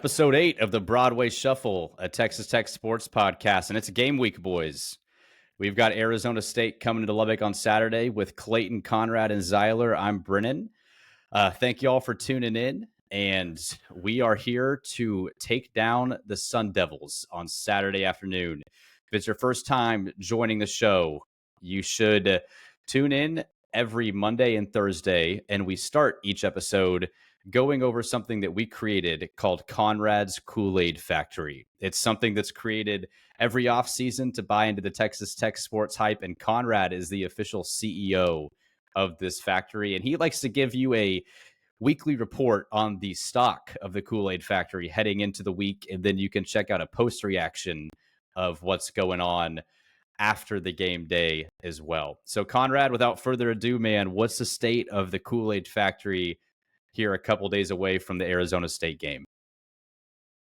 Episode 8 of the Broadway Shuffle, a Texas Tech sports podcast, and it's a game week, boys. We've got Arizona State coming to Lubbock on Saturday with Clayton, Conrad, and Zyler. I'm Brennan. Thank you all for tuning in, and we are here to take down the Sun Devils on Saturday afternoon. If it's your first time joining the show, you should tune in every Monday and Thursday, and we start each episode going over something that we created called Conrad's Kool-Aid Factory. It's something that's created every offseason to buy into the Texas Tech sports hype, and Conrad is the official CEO of this factory, and he likes to give you a weekly report on the stock of the Kool-Aid Factory heading into the week, and then you can check out a post reaction of what's going on after the game day as well. So Conrad, without further ado, man, what's the state of the Kool-Aid Factory here a couple days away from the Arizona State game?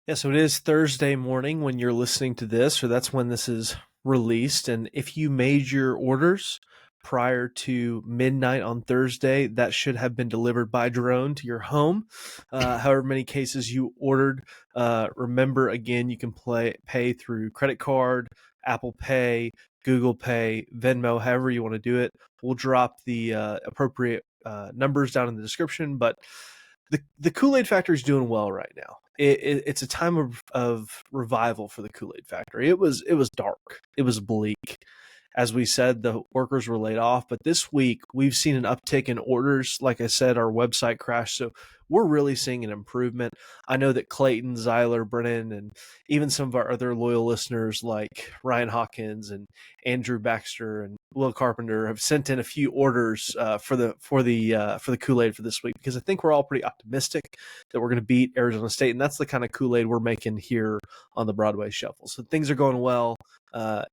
Yeah, so it is Thursday morning when you're listening to this, or that's when this is released. And if you made your orders prior to midnight on Thursday, that should have been delivered by drone to your home. However many cases you ordered, remember, again, you can pay through credit card, Apple Pay, Google Pay, Venmo, however you want to do it. We'll drop the appropriate numbers down in the description, but the Kool-Aid Factory is doing well right now. It's a time of revival for the Kool-Aid Factory. It was dark. It was bleak. As we said, the workers were laid off, but this week we've seen an uptick in orders. Like I said, our website crashed, so we're really seeing an improvement. I know that Clayton, Zyler, Brennan, and even some of our other loyal listeners like Ryan Hawkins and Andrew Baxter and Will Carpenter have sent in a few orders for the Kool-Aid for this week, because I think we're all pretty optimistic that we're going to beat Arizona State, and that's the kind of Kool-Aid we're making here on the Broadway Shuffle. So things are going well.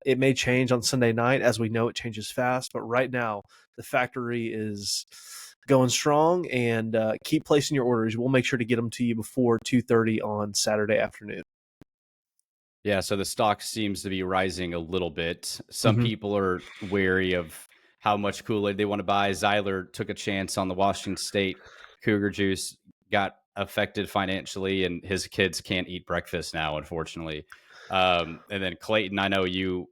It may change on Sunday night. As we know, it changes fast, but right now the factory is going strong, and keep placing your orders. We'll make sure to get them to you before 2:30 on Saturday afternoon. Yeah, so the stock seems to be rising a little bit. Some people are wary of how much Kool-Aid they want to buy. Zyler took a chance on the Washington State Cougar juice, got affected financially, and his kids can't eat breakfast now, unfortunately. And then Clayton, I know you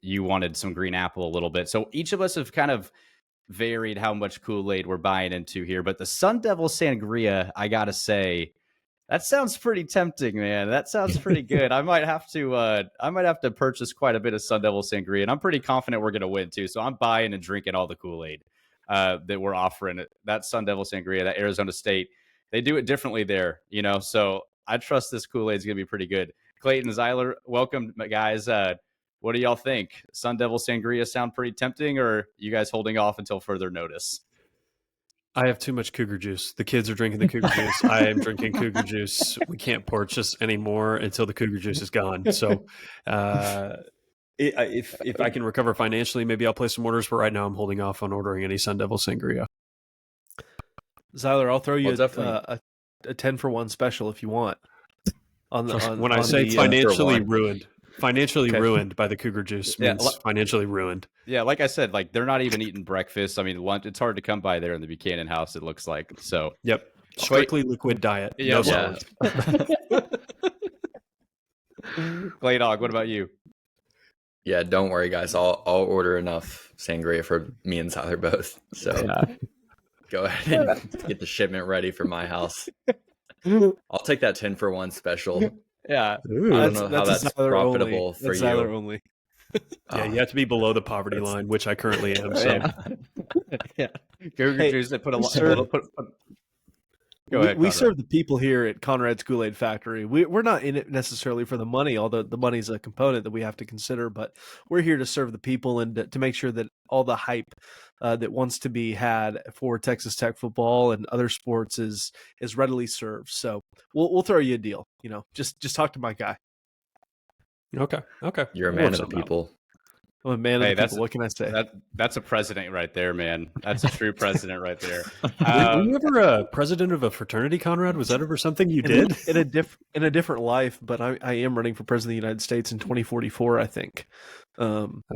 wanted some green apple a little bit. So each of us have kind of varied how much Kool-Aid we're buying into here. But the Sun Devil Sangria, I gotta say, that sounds pretty tempting, man. That sounds pretty good. I might have to purchase quite a bit of Sun Devil Sangria, and I'm pretty confident we're gonna win too. So I'm buying and drinking all the Kool-Aid that we're offering. That Sun Devil Sangria, that Arizona State, they do it differently there, So I trust this Kool-Aid's gonna be pretty good. Clayton, Zyler, welcome, guys. What do y'all think? Sun Devil Sangria sound pretty tempting, or are you guys holding off until further notice? I have too much Cougar juice. The kids are drinking the Cougar juice. I am drinking Cougar juice. We can't purchase anymore until the Cougar juice is gone. So if I can recover financially, maybe I'll place some orders. But right now, I'm holding off on ordering any Sun Devil Sangria. Zyler, I'll throw you a 10-for-1 special if you want. When I say financially ruined. Financially ruined by the Cougar juice means financially ruined. Yeah, like I said, they're not even eating breakfast. I mean, lunch, it's hard to come by there in the Buchanan house, it looks like. So, yep. Strictly liquid diet. No solids. Clay Dog, what about you? Yeah, don't worry, guys. I'll order enough sangria for me and Tyler both. So go ahead and get the shipment ready for my house. I'll take that 10-for-1 special. Yeah, I don't know how that's profitable for you. Only. Yeah, you have to be below the poverty line, which I currently am. So, Cougar juice. They put a lot. Go ahead. We serve the people here at Conrad's Kool-Aid Factory. We're not in it necessarily for the money, although the money's a component that we have to consider. But we're here to serve the people and to make sure that all the hype that wants to be had for Texas Tech football and other sports is readily served. So we'll throw you a deal. Just talk to my guy. Okay. You're a man of the people. I'm a man of the people. What can I say? That's a president right there, man. That's a true president right there. Were you ever a president of a fraternity, Conrad? Was that ever something you did? In a different life, but I am running for president of the United States in 2044, I think.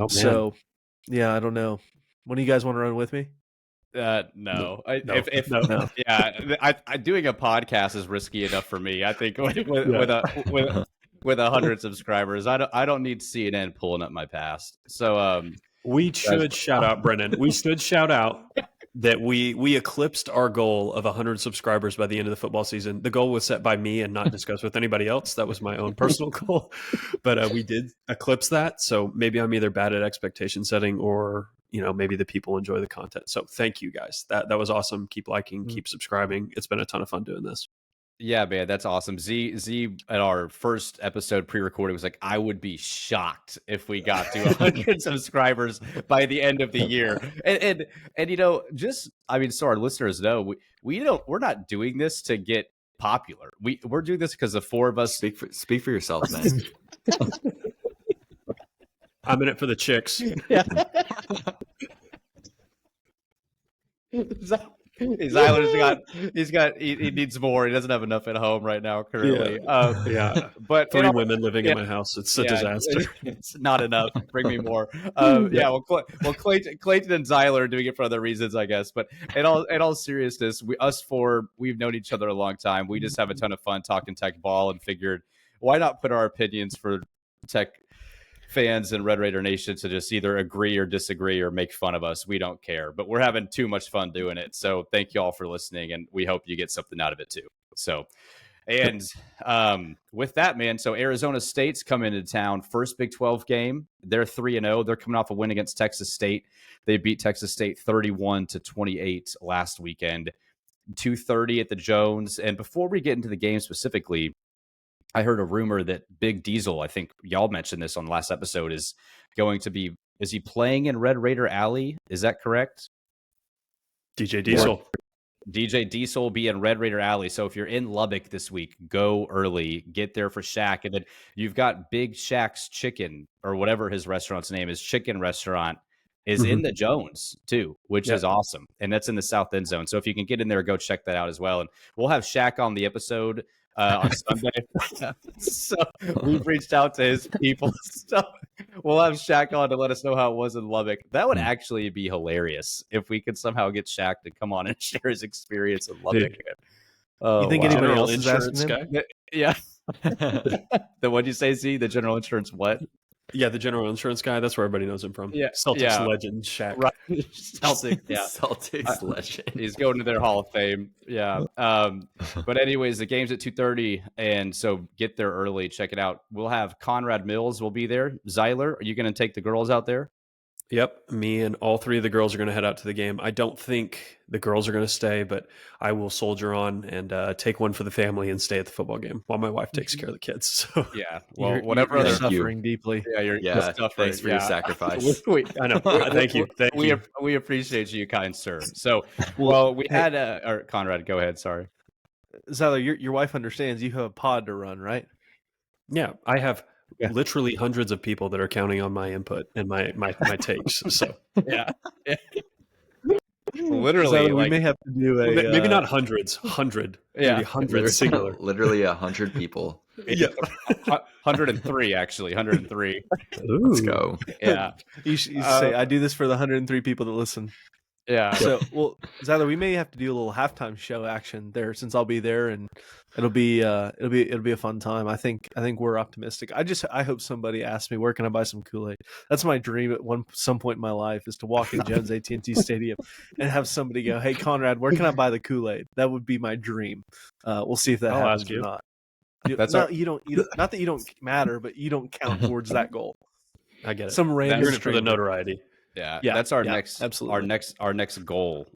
So, yeah, I don't know. When do you guys want to run with me? No. No. Yeah, doing a podcast is risky enough for me. I think with 100 subscribers, I don't need CNN pulling up my past. So We should shout out, Brennan. We should shout out that we eclipsed our goal of 100 subscribers by the end of the football season. The goal was set by me and not discussed with anybody else. That was my own personal goal, but we did eclipse that. So maybe I'm either bad at expectation setting or maybe the people enjoy the content. So thank you guys. That was awesome. Keep liking, keep subscribing. It's been a ton of fun doing this. Yeah, man, that's awesome. Z at our first episode pre-recording was like, I would be shocked if we got to 100 subscribers by the end of the year. And so our listeners know we're not doing this to get popular. We're doing this because the four of us speak for yourself, man. I'm in it for the chicks. Yeah. Zyler's he needs more. He doesn't have enough at home right now currently. But 3 women living in my house. It's a disaster. It's not enough. Bring me more. Clayton and Zyler are doing it for other reasons, I guess. But in all seriousness, we've known each other a long time. We just have a ton of fun talking tech ball and figured why not put our opinions for tech fans and Red Raider Nation to just either agree or disagree or make fun of us. We don't care, but we're having too much fun doing it. So thank you all for listening, and we hope you get something out of it too. So, and with that, man, so Arizona State's coming into town, first Big 12 game. They're 3-0. They're coming off a win against Texas State. They beat Texas State 31-28 last weekend, 2:30 at the Jones. And before we get into the game specifically, I heard a rumor that Big Diesel, I think y'all mentioned this on the last episode, is he playing in Red Raider Alley? Is that correct? DJ Diesel. DJ Diesel will be in Red Raider Alley. So if you're in Lubbock this week, go early, get there for Shaq. And then you've got Big Shaq's Chicken, or whatever his restaurant's name is, Chicken Restaurant, is in the Jones too, which is awesome. And that's in the South End Zone. So if you can get in there, go check that out as well. And we'll have Shaq on the episode on Sunday. So we've reached out to his people. So we'll have Shaq on to let us know how it was in Lubbock. That would actually be hilarious if we could somehow get Shaq to come on and share his experience in Lubbock. You think anybody else is asking him? Yeah. What'd you say, Z? The general insurance what? Yeah, the general insurance guy. That's where everybody knows him from. Yeah, Celtics legend, Shaq. Right. Celtics, yeah. Celtics legend. He's going to their Hall of Fame. Yeah. But anyways, the game's at 2:30, and so get there early. Check it out. We'll have Conrad Mills will be there. Zyler, are you going to take the girls out there? Yep. Me and all 3 of the girls are going to head out to the game. I don't think the girls are going to stay, but I will soldier on and take one for the family and stay at the football game while my wife takes care of the kids. So yeah. Well, whatever you're suffering deeply. Yeah, you're suffering. Thanks for your sacrifice. I know. Thank you. We appreciate you, kind sir. So, well, we had or Conrad, go ahead. Sorry. Zyler, your wife understands you have a pod to run, right? Yeah, I have literally hundreds of people that are counting on my input and my takes. So yeah. Literally, we may have to do maybe not hundreds, 100, maybe hundreds singular. Literally 100 people. Yeah, 103 actually, 103. Let's go. Yeah, you should say I do this for the 103 people that listen. Yeah. So, well, Zyler, we may have to do a little halftime show action there since I'll be there, and it'll be a fun time. I think we're optimistic. I hope somebody asks me where can I buy some Kool-Aid. That's my dream at some point in my life is to walk in Jones AT&T Stadium and have somebody go, "Hey, Conrad, where can I buy the Kool-Aid?" That would be my dream. We'll see if that happens or not. You don't. Not that you don't matter, but you don't count towards that goal. I get it. Some random you're in it for the notoriety. Yeah, that's our next absolutely. Our next goal.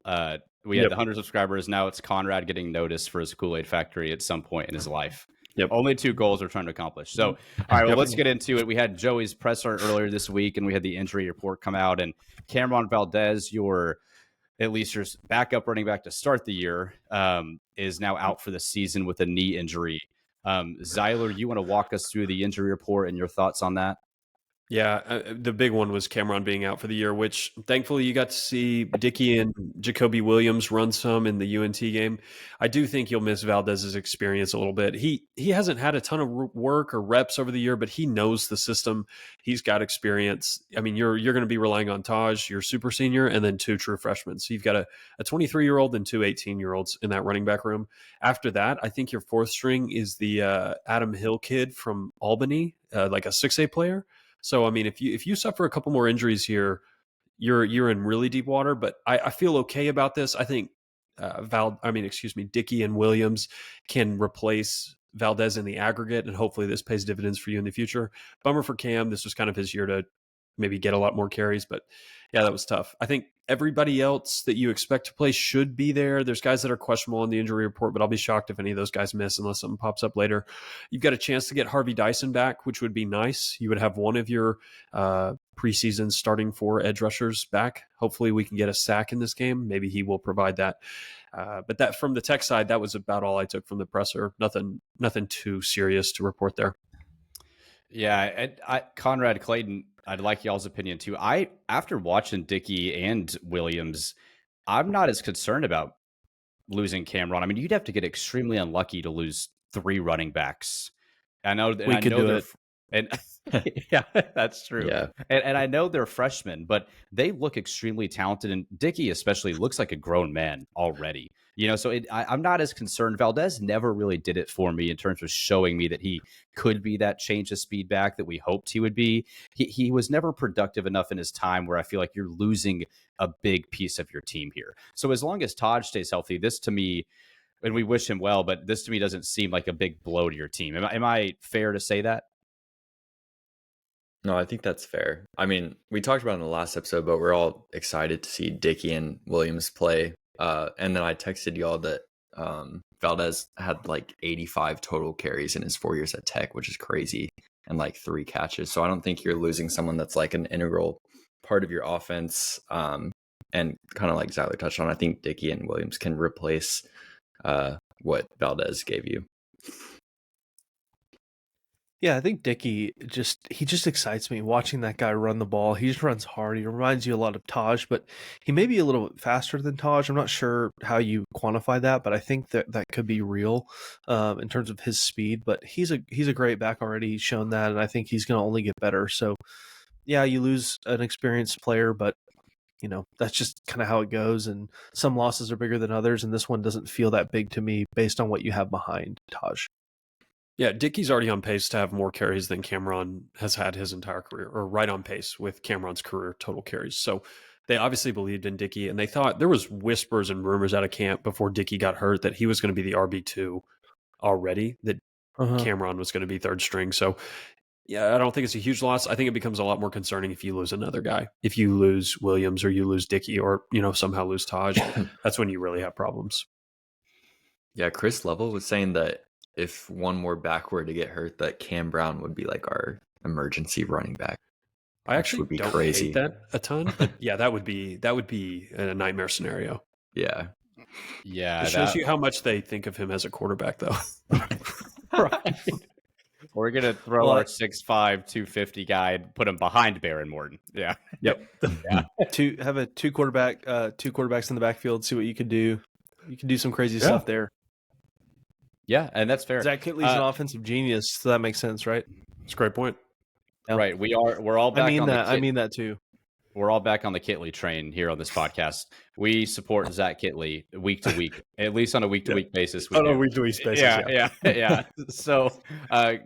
We had 100 subscribers. Now it's Conrad getting noticed for his Kool-Aid Factory at some point in his life. Yep. Only 2 goals we're trying to accomplish. So, all right, well, let's get into it. We had Joey's presser earlier this week, and we had the injury report come out. And Cameron Valdez, your backup running back to start the year, is now out for the season with a knee injury. Zyler, you want to walk us through the injury report and your thoughts on that? Yeah, the big one was Cameron being out for the year, which thankfully you got to see Dickey and Jacoby Williams run some in the UNT game. I do think you'll miss Valdez's experience a little bit. He hasn't had a ton of work or reps over the year, but he knows the system. He's got experience. I mean, you're going to be relying on Taj, your super senior, and then 2 true freshmen. So you've got a 23-year-old and 2 18-year-olds in that running back room. After that, I think your 4th string is the Adam Hill kid from Albany, like a 6A player. So, I mean, if you suffer a couple more injuries here, you're in really deep water. But I feel okay about this. I think Dickey and Williams can replace Valdez in the aggregate, and hopefully this pays dividends for you in the future. Bummer for Cam. This was kind of his year to maybe get a lot more carries, but yeah, that was tough. I think everybody else that you expect to play should be there. There's guys that are questionable on the injury report, but I'll be shocked if any of those guys miss unless something pops up later. You've got a chance to get Harvey Dyson back, which would be nice. You would have one of your preseason starting 4 edge rushers back. Hopefully we can get a sack in this game. Maybe he will provide that. But that from the tech side, that was about all I took from the presser. Nothing too serious to report there. Yeah, Conrad, Clayton, I'd like y'all's opinion too. After watching Dickey and Williams, I'm not as concerned about losing Cameron. I mean, you'd have to get extremely unlucky to lose 3 running backs. I know we could do it. And yeah, that's true. Yeah. And I know they're freshmen, but they look extremely talented. And Dickey especially looks like a grown man already. So I'm not as concerned. Valdez never really did it for me in terms of showing me that he could be that change of speed back that we hoped he would be. He was never productive enough in his time where I feel like you're losing a big piece of your team here. So as long as Taj stays healthy, this to me, and we wish him well, but this to me doesn't seem like a big blow to your team. Am I fair to say that? No, I think that's fair. I mean, we talked about it in the last episode, but we're all excited to see Dickey and Williams play. And then I texted y'all that Valdez had like 85 total carries in his 4 years at Tech, which is crazy, and like 3 catches. So I don't think you're losing someone that's like an integral part of your offense. And kind of like Zyler touched on, I think Dickey and Williams can replace what Valdez gave you. Yeah, I think Dickey just excites me watching that guy run the ball. He just runs hard. He reminds you a lot of Taj, but he may be a little bit faster than Taj. I'm not sure how you quantify that, but I think that could be real in terms of his speed. But he's a great back already. He's shown that, and I think he's going to only get better. So, yeah, you lose an experienced player, but that's just kind of how it goes. And some losses are bigger than others, and this one doesn't feel that big to me based on what you have behind Taj. Yeah, Dickey's already on pace to have more carries than Cameron has had his entire career, or right on pace with Cameron's career total carries. So they obviously believed in Dickey, and they thought there was whispers and rumors out of camp before Dickey got hurt that he was going to be the RB2 already, that Cameron was going to be 3rd string. So yeah, I don't think it's a huge loss. I think it becomes a lot more concerning if you lose another guy. If you lose Williams or you lose Dickey or, somehow lose Taj, that's when you really have problems. Yeah, Chris Lovell was saying that if one more back were to get hurt, that Cam Brown would be like our emergency running back. I actually would be don't crazy. hate that a ton, but yeah, that would be a nightmare scenario. Yeah. It shows you how much they think of him as a quarterback, though. Right. We're gonna throw our 6'5", 250 guy and put him behind Baron Morton. Yeah. Yep. Yeah. Have two quarterbacks in the backfield. See what you can do. You can do some crazy stuff there. Yeah, and that's fair. Zach Kitley's an offensive genius, so that makes sense, right? It's a great point. Yeah. Right. We're all back I mean that too. We're all back on the Kitley train here on this podcast. We support Zach Kitley week to week, at least on a week to week basis. On a week to week basis. Yeah. So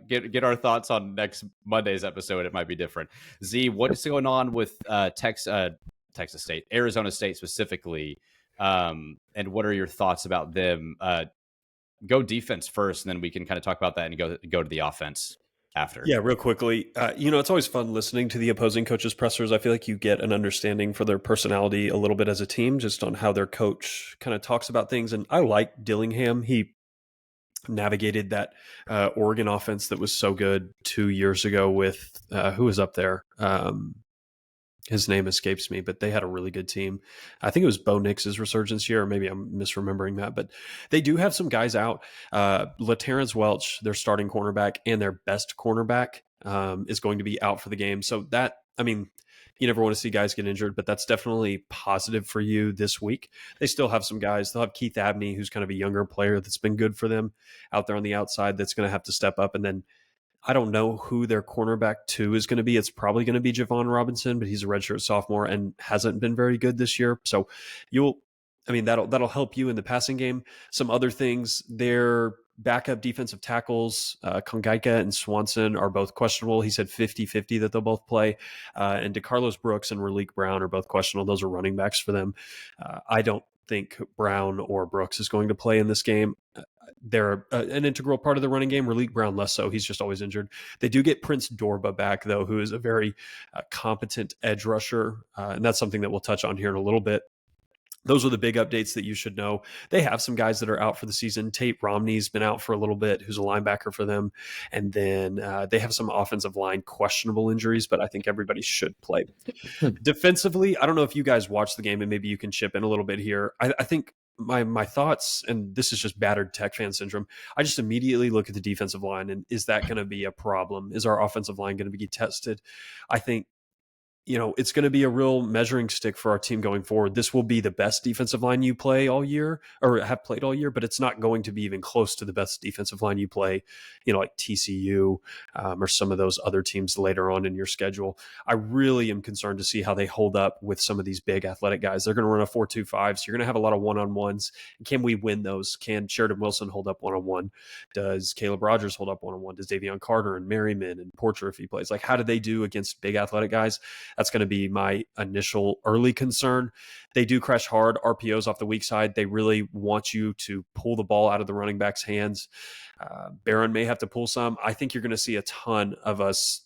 get our thoughts on next Monday's episode. It might be different. Z, what is going on with Texas State, Arizona State specifically, and what are your thoughts about them? Go defense first, and then we can kind of talk about that and go to the offense after. Yeah, real quickly. It's always fun listening to the opposing coaches' pressers. I feel like you get an understanding for their personality a little bit as a team, just on how their coach kind of talks about things. And I like Dillingham. He navigated that Oregon offense that was so good 2 years ago with who was up there. His name escapes me, but they had a really good team. I think it was Bo Nix's resurgence year, or maybe I'm misremembering that. But they do have some guys out. LaTerrence Welch, their starting cornerback and their best cornerback, is going to be out for the game. So that, I mean, you never want to see guys get injured, but that's definitely positive for you this week. They still have some guys. They'll have Keith Abney, who's kind of a younger player that's been good for them out there on the outside, that's going to have to step up. And then I don't know who their cornerback 2 is going to be. It's probably going to be Javon Robinson, but he's a redshirt sophomore and hasn't been very good this year. So that'll help you in the passing game. Some other things, their backup defensive tackles, Kongaika and Swanson, are both questionable. He said 50-50 that they'll both play. And DeCarlos Brooks and Raleek Brown are both questionable. Those are running backs for them. I don't think Brown or Brooks is going to play in this game. They're an integral part of the running game. Raleek Brown less so. He's just always injured. They do get Prince Dorba back, though, who is a very competent edge rusher. And that's something that we'll touch on here in a little bit. Those are the big updates that you should know. They have some guys that are out for the season. Tate Romney's been out for a little bit, who's a linebacker for them. And then they have some offensive line questionable injuries, but I think everybody should play. Defensively, I don't know if you guys watched the game, and maybe you can chip in a little bit here. I think my thoughts, and this is just battered Tech fan syndrome, I just immediately look at the defensive line, and is that going to be a problem? Is our offensive line going to be tested? I think it's going to be a real measuring stick for our team going forward. This will be the best defensive line you play all year, or have played all year, but it's not going to be even close to the best defensive line you play, like TCU or some of those other teams later on in your schedule. I really am concerned to see how they hold up with some of these big athletic guys. They're going to run a 4-2-5, so you're going to have a lot of one-on-ones. Can we win those? Can Sheridan Wilson hold up one-on-one? Does Caleb Rogers hold up one-on-one? Does Davion Carter and Merriman and Porcher, if he plays? Like, how do they do against big athletic guys? That's going to be my initial early concern. They do crash hard RPOs off the weak side. They really want you to pull the ball out of the running back's hands. Barron may have to pull some. I think you're going to see a ton of us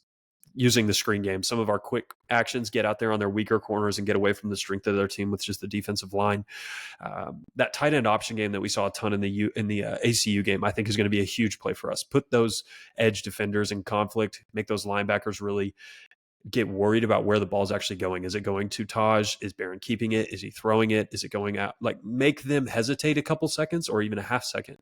using the screen game. Some of our quick actions, get out there on their weaker corners and get away from the strength of their team with just the defensive line. That tight end option game that we saw a ton in the ACU game, I think is going to be a huge play for us. Put those edge defenders in conflict, make those linebackers really get worried about where the ball's actually going. Is it going to Taj? Is Barron keeping it? Is he throwing it? Is it going out? Like, make them hesitate a couple seconds or even a half second.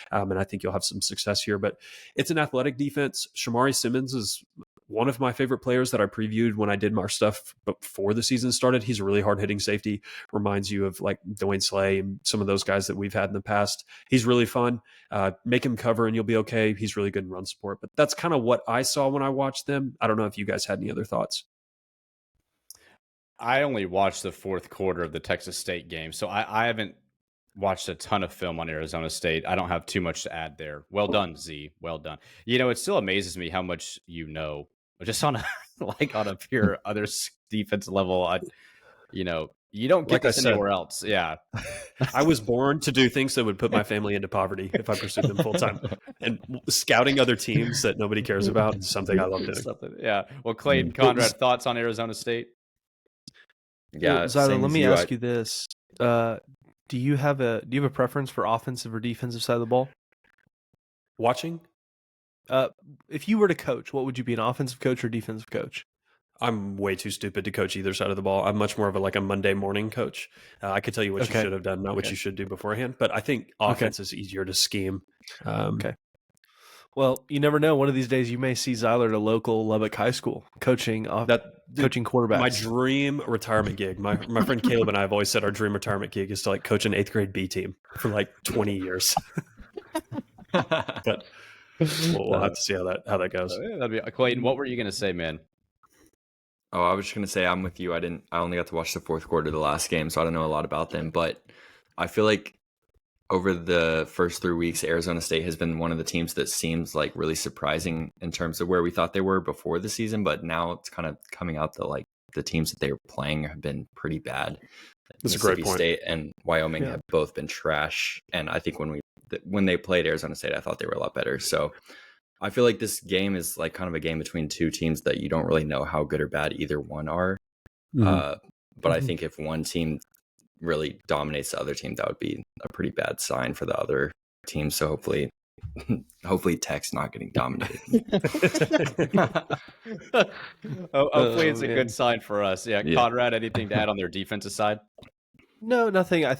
And I think you'll have some success here. But it's an athletic defense. Shamari Simmons is one of my favorite players that I previewed when I did my stuff before the season started. He's a really hard-hitting safety. Reminds you of like Dwayne Slay and some of those guys that we've had in the past. He's really fun. Make him cover and you'll be okay. He's really good in run support. But that's kind of what I saw when I watched them. I don't know if you guys had any other thoughts. I only watched the fourth quarter of the Texas State game, so I haven't watched a ton of film on Arizona State. I don't have too much to add there. Well done, Z. Well done. It still amazes me how much just on on a pure other defense level. You don't get this anywhere else. Yeah. I was born to do things that would put my family into poverty if I pursued them full time. And scouting other teams that nobody cares about is something I love doing. Yeah. Well, Clayton, Conrad, thoughts on Arizona State? Yeah. Zyler, let me ask you this. Do you have a preference for offensive or defensive side of the ball? Watching? If you were to coach, what would you be, an offensive coach or defensive coach? I'm way too stupid to coach either side of the ball. I'm much more of a Monday morning coach. I could tell you what you should have done, not what you should do beforehand. But I think offense is easier to scheme. Okay. Well, you never know. One of these days, you may see Zyler at a local Lubbock high school coaching quarterbacks. My dream retirement gig. My friend Caleb and I have always said our dream retirement gig is to coach an 8th grade B team for 20 years. But we'll have to see how that goes. That'd be Clayton. What were you going to say, man? Oh, I was just gonna say I'm with you. I only got to watch the fourth quarter of the last game, so I don't know a lot about them. But I feel like over the first 3 weeks, Arizona State has been one of the teams that seems really surprising in terms of where we thought they were before the season. But now it's kind of coming out that the teams that they were playing have been pretty bad. That's a great point. State and Wyoming have both been trash. And I think when they played Arizona State, I thought they were a lot better. So I feel like this game is kind of a game between two teams that you don't really know how good or bad either one are. But I think if one team really dominates the other team, that would be a pretty bad sign for the other team. So hopefully Tech's not getting dominated. Hopefully it's a good sign for us. Yeah. Conrad, anything to add on their defensive side? No, nothing. I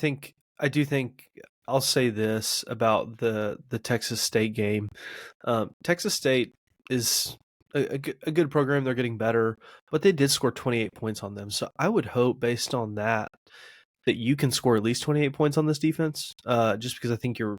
do think I'll say this about the Texas State game. Texas State is a good program. They're getting better, but they did score 28 points on them. So I would hope, based on that you can score at least 28 points on this defense, just because I think you're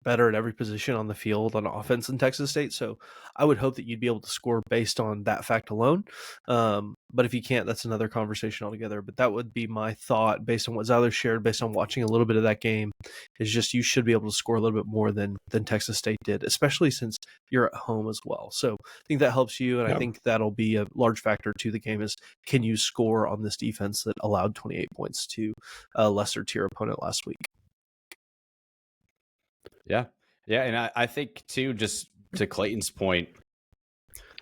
better at every position on the field on offense in Texas State. So I would hope that you'd be able to score based on that fact alone. But if you can't, that's another conversation altogether. But that would be my thought based on what Zyler shared, based on watching a little bit of that game, is just you should be able to score a little bit more than Texas State did, especially since you're at home as well. So I think that helps you, and I think that'll be a large factor to the game is can you score on this defense that allowed 28 points to a lesser tier opponent last week. Yeah. Yeah. And I think, too, just to Clayton's point,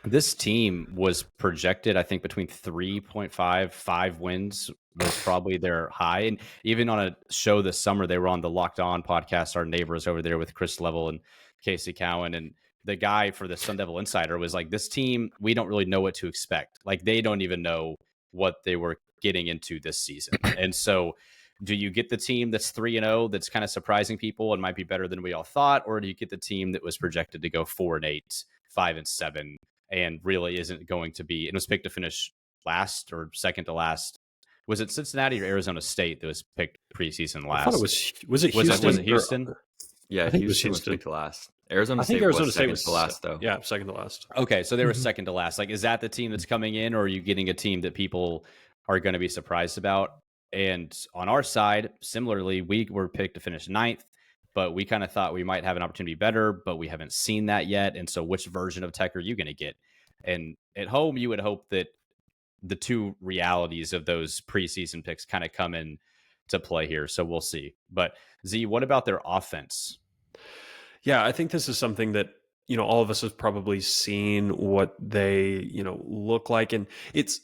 this team was projected, I think, between 3.5, 5 wins was probably their high. And even on a show this summer, they were on the Locked On podcast, our neighbors over there with Chris Level and Casey Cowan. And the guy for the Sun Devil Insider was like, this team, we don't really know what to expect. Like, they don't even know what they were getting into this season. And so do you get the team that's 3-0 that's kind of surprising people and might be better than we all thought, or do you get the team that was projected to go 4-8, 5-7, and really isn't going to be? It was picked to finish last or second to last. Was it Cincinnati or Arizona State that was picked preseason last? I thought it was it Houston? Was it Houston? Yeah, I think Houston was picked to last. Arizona State was second to last, though. Yeah, second to last. Okay, so they were second to last. Like, is that the team that's coming in, or are you getting a team that people are going to be surprised about? And on our side, similarly, we were picked to finish 9th, but we kind of thought we might have an opportunity better, but we haven't seen that yet. And so which version of Tech are you going to get? And at home, you would hope that the two realities of those preseason picks kind of come in to play here. So we'll see. But Z, what about their offense? Yeah, I think this is something that, all of us have probably seen what they, look like. And it's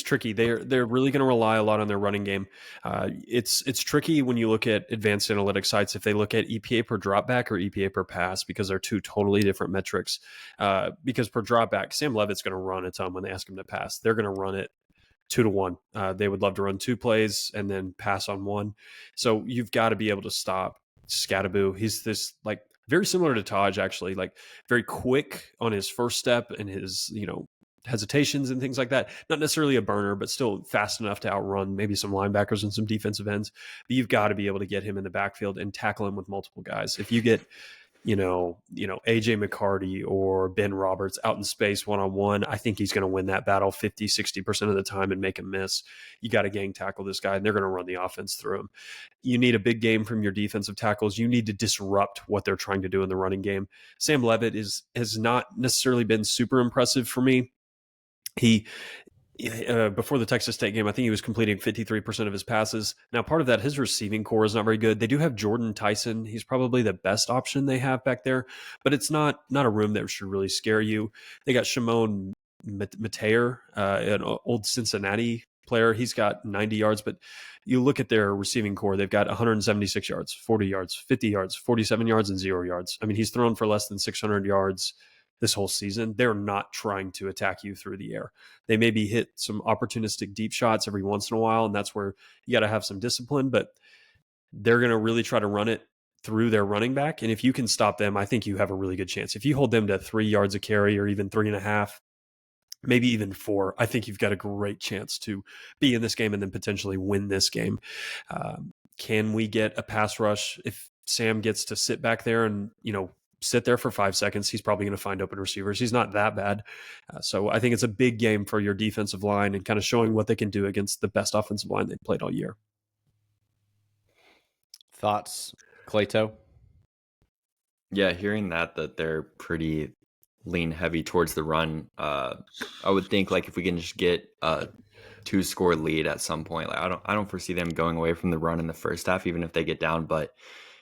tricky. They're really going to rely a lot on their running game. It's tricky when you look at advanced analytics sites, if they look at EPA per dropback or EPA per pass, because they're two totally different metrics. Because per dropback, Sam Leavitt's going to run a ton when they ask him to pass. They're going to run it 2-1. They would love to run 2 plays and then pass on 1. So you've got to be able to stop Scattaboo. He's this very similar to Taj, actually, very quick on his first step and his, hesitations and things like that. Not necessarily a burner, but still fast enough to outrun maybe some linebackers and some defensive ends. But you've got to be able to get him in the backfield and tackle him with multiple guys. If you get, AJ McCarty or Ben Roberts out in space one-on-one, I think he's going to win that battle 50-60% of the time and make him miss. You got to gang tackle this guy, and they're going to run the offense through him. You need a big game from your defensive tackles. You need to disrupt what they're trying to do in the running game. Sam Leavitt has not necessarily been super impressive for me. He before the Texas State game, I think he was completing 53% of his passes. Now, part of that, his receiving core is not very good. They do have Jordan Tyson. He's probably the best option they have back there, but it's not a room that should really scare you. They got Shimon Mateer, an old Cincinnati player. He's got 90 yards, but you look at their receiving core, they've got 176 yards, 40 yards, 50 yards, 47 yards, and 0 yards. I mean, he's thrown for less than 600 yards this whole season. They're not trying to attack you through the air. They maybe hit some opportunistic deep shots every once in a while, and that's where you got to have some discipline, but they're going to really try to run it through their running back. And if you can stop them, I think you have a really good chance. If you hold them to 3 yards a carry or even 3.5, maybe even 4, I think you've got a great chance to be in this game and then potentially win this game. Can we get a pass rush? If Sam gets to sit back there and, sit there for 5 seconds, he's probably going to find open receivers. He's not that bad. So I think it's a big game for your defensive line and kind of showing what they can do against the best offensive line they've played all year. Thoughts, Clayto? Yeah, hearing that they're pretty lean heavy towards the run, I would think if we can just get a 2-score lead at some point, I don't foresee them going away from the run in the first half, even if they get down. But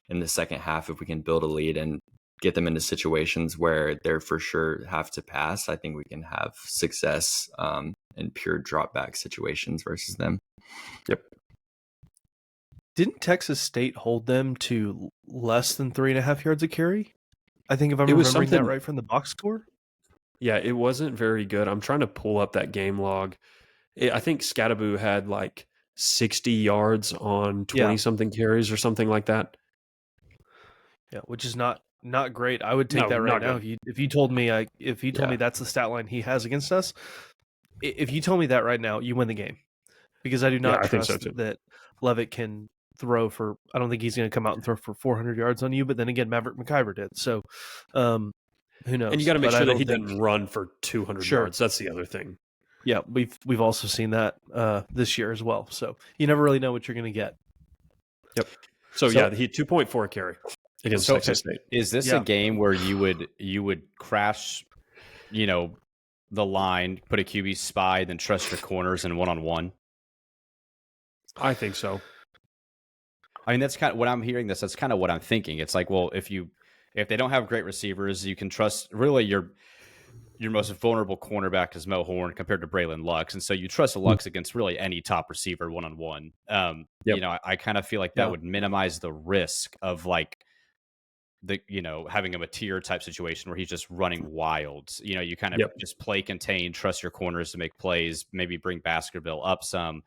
in the second half, if we can build a lead and get them into situations where they're for sure have to pass, I think we can have success in pure drop back situations versus them. Yep. Didn't Texas State hold them to less than 3.5 yards a carry? I think if I'm remembering that right from the box score. Yeah, it wasn't very good. I'm trying to pull up that game log. I think Scattaboo had 60 yards on 20-something carries or something like that. Yeah, which is not not great. I would take No, that right not now. good. If you told me me that's the stat line he has against us, if you told me that right now, you win the game, because I do not I think so trust too. that Levitt can throw for. I don't think he's going to come out and throw for 400 yards on you. But then again, Maverick McIver did. So who knows? And you got to make But I sure that don't he think- doesn't run for 200 Sure. yards. That's the other thing. Yeah, we've also seen that this year as well. So you never really know what you're going to get. Yep. So yeah, he 2.4 carry against Texas State. Is this a game where you would crash, the line, put a QB spy, then trust your corners in one-on-one? I think so. I mean, that's kind of what I'm hearing. That's kind of what I'm thinking. It's like, well, if they don't have great receivers, you can trust really your most vulnerable cornerback is Mo Horn compared to Braylon Lux, and so you trust Lux against really any top receiver one-on-one. I kind of feel like that would minimize the risk of like having a Mateer type situation where he's just running wild. You kind of just play contain, trust your corners to make plays, maybe bring Baskerville up some.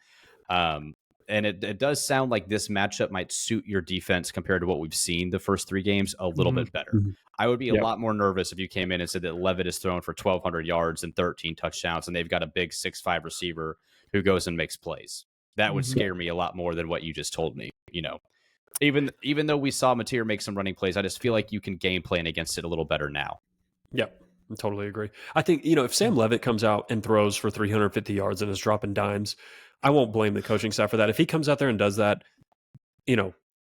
And it does sound like this matchup might suit your defense compared to what we've seen the first 3 games a little bit better. I would be a lot more nervous if you came in and said that Levitt is thrown for 1,200 yards and 13 touchdowns, and they've got a big 6'5" receiver who goes and makes plays. That would scare me a lot more than what you just told me. Even though we saw Mateer make some running plays, I just feel like you can game plan against it a little better now. Yep. I totally agree. I think, if Sam Levitt comes out and throws for 350 yards and is dropping dimes, I won't blame the coaching staff for that. If he comes out there and does that,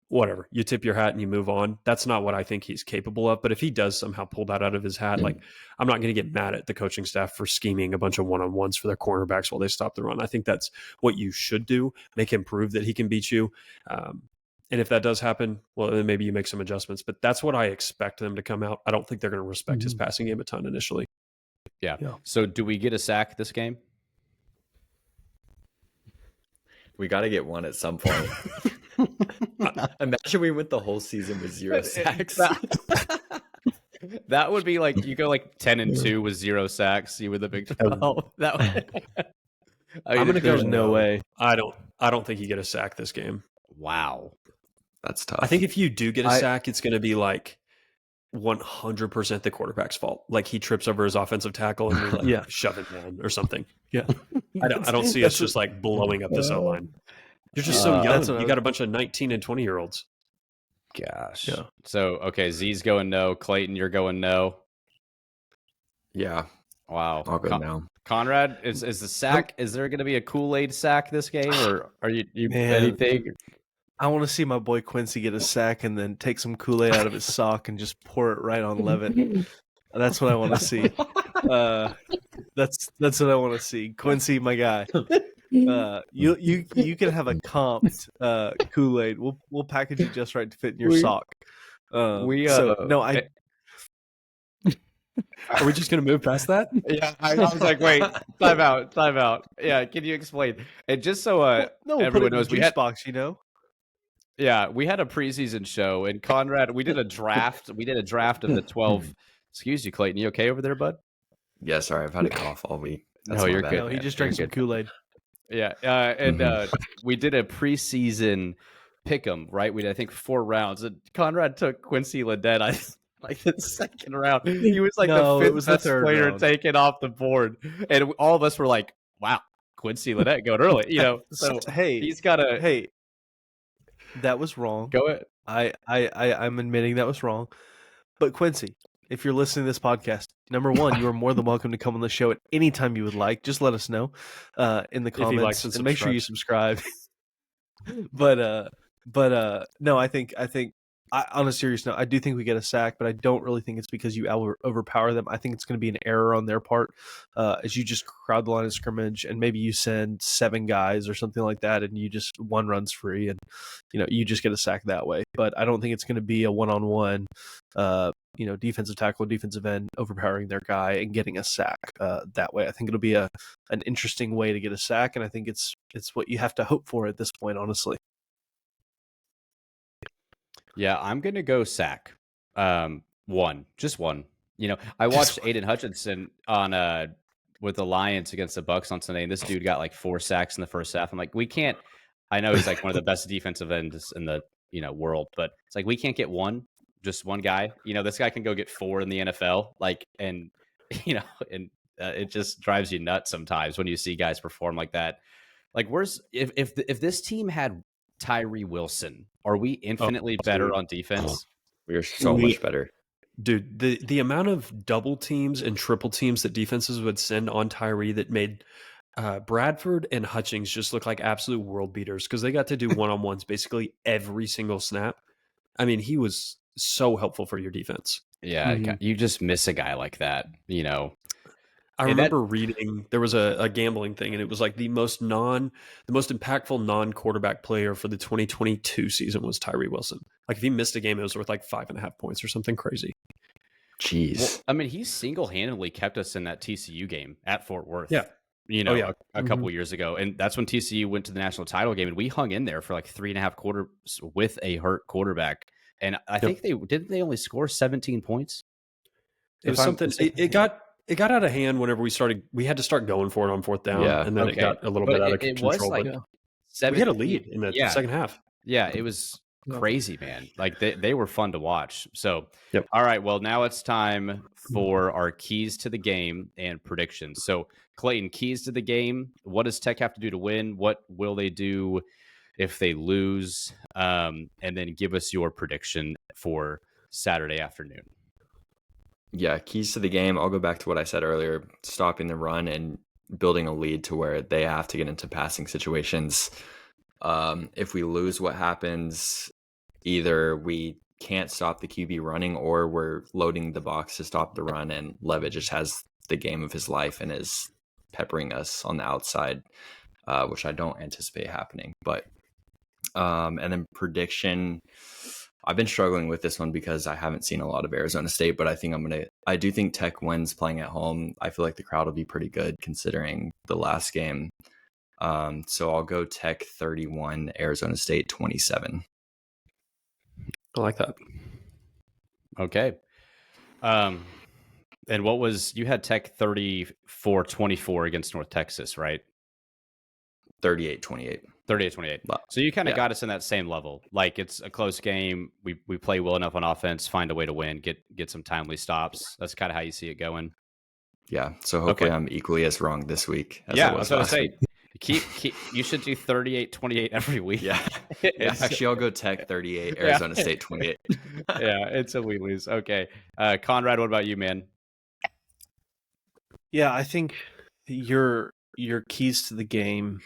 whatever, you tip your hat and you move on. That's not what I think he's capable of. But if he does somehow pull that out of his hat, like, I'm not going to get mad at the coaching staff for scheming a bunch of one-on-ones for their cornerbacks while they stop the run. I think that's what you should do. Make him prove that he can beat you. And if that does happen, well, then maybe you make some adjustments. But that's what I expect them to come out. I don't think they're going to respect his passing game a ton initially. Yeah. So do we get a sack this game? We got to get one at some point. Imagine we went the whole season with 0 sacks. That would be like you go like 10-2 with 0 sacks. You were the Big 12. That would... I'm going to go. There's no way. I don't think you get a sack this game. Wow, that's tough. I think if you do get a sack, it's going to be like 100% the quarterback's fault. Like he trips over his offensive tackle and we shove it down or something. Yeah, I don't see us just like blowing up this O-line. You're just so young. You got a bunch of 19 and 20-year-olds. Gosh. Yeah. So, okay, Z's going no. Clayton, you're going no. Yeah. Wow. I'll go no. Conrad, is the sack, is there going to be a Kool-Aid sack this game, or are you anything? I want to see my boy Quincy get a sack and then take some Kool-Aid out of his sock and just pour it right on Levitt. That's what I want to see. That's what I want to see. Quincy, my guy. You can have a comped Kool-Aid. We'll package it just right to fit in your sock. Are we just going to move past that? Yeah, I was like, wait, time out. Yeah, can you explain? And just so everyone knows, we had box, Yeah, we had a preseason show, and Conrad, we did a draft. We did a draft of the 12. Excuse you, Clayton. You okay over there, bud? Yeah, sorry, I've had a cough all week. No, you're good. No, he just drank some Kool-Aid. Yeah, and we did a preseason pick'em, right? We did, I think, 4 rounds, and Conrad took Quincy Ledet. Like the second round, he was like the 5th best player taken off the board, and all of us were like, "Wow, Quincy Ledet going early," So hey, he's got a hey. That was wrong. Go ahead. I'm admitting that was wrong. But Quincy, if you're listening to this podcast, number one, you are more than welcome to come on the show at any time you would like. Just let us know in the comments and make sure you subscribe. but no, I think on a serious note, I do think we get a sack, but I don't really think it's because you overpower them. I think it's going to be an error on their part as you just crowd the line of scrimmage and maybe you send 7 guys or something like that and you just one runs free and you just get a sack that way. But I don't think it's going to be a one-on-one defensive tackle, defensive end overpowering their guy and getting a sack that way. I think it'll be an interesting way to get a sack, and I think it's what you have to hope for at this point, honestly. Yeah, I'm going to go sack. Just one. I watched Aiden Hutchinson on with the Lions against the Bucks on Sunday, and this dude got like 4 sacks in the first half. I'm like, we can't. I know he's like one of the best defensive ends in the world, but it's like we can't get one. just one guy. This guy can go get 4 in the NFL. And it just drives you nuts sometimes when you see guys perform like that. Like, if this team had Tyree Wilson, are we infinitely better on defense? We are so much better. Dude, the amount of double teams and triple teams that defenses would send on Tyree that made Bradford and Hutchings just look like absolute world beaters because they got to do one-on-ones basically every single snap. I mean, he was so helpful for your defense. Yeah, you just miss a guy like that, I remember reading there was a gambling thing, and it was like the most impactful non-quarterback player for the 2022 season was Tyree Wilson. Like if he missed a game, it was worth like 5.5 points or something crazy. Jeez. Well, I mean, he single-handedly kept us in that TCU game at Fort Worth. Yeah. A couple years ago. And that's when TCU went to the national title game, and we hung in there for like 3.5 quarters with a hurt quarterback. And I think they only score 17 points. It was something. It got out of hand whenever we had to start going for it on fourth down, and then it got a little bit out of control. Was like we had a lead in the second half. Yeah, it was crazy, man. Like they were fun to watch. So, All right, well, now it's time for our keys to the game and predictions. So, Clayton, keys to the game. What does Tech have to do to win? What will they do if they lose? And then give us your prediction for Saturday afternoon. Yeah, keys to the game. I'll go back to what I said earlier, stopping the run and building a lead to where they have to get into passing situations. If we lose, what happens? Either we can't stop the QB running, or we're loading the box to stop the run, and Levitt just has the game of his life and is peppering us on the outside, which I don't anticipate happening. But and then prediction, I've been struggling with this one because I haven't seen a lot of Arizona State, but I do think Tech wins playing at home. I feel like the crowd will be pretty good considering the last game. So I'll go Tech 31, Arizona State 27. I like that. Okay. And you had Tech 34-24 against North Texas, right? 38-28. 38-28. So you kind of got us in that same level. Like it's a close game. We play well enough on offense, find a way to win, get some timely stops. That's kind of how you see it going. Yeah. So hopefully I'm equally as wrong this week as I was last week. You should do 38-28 every week. Yeah. Actually, I'll go Tech 38, Arizona State 28. Yeah, it's a we lose. Okay. Conrad, what about you, man? Yeah, I think your keys to the game,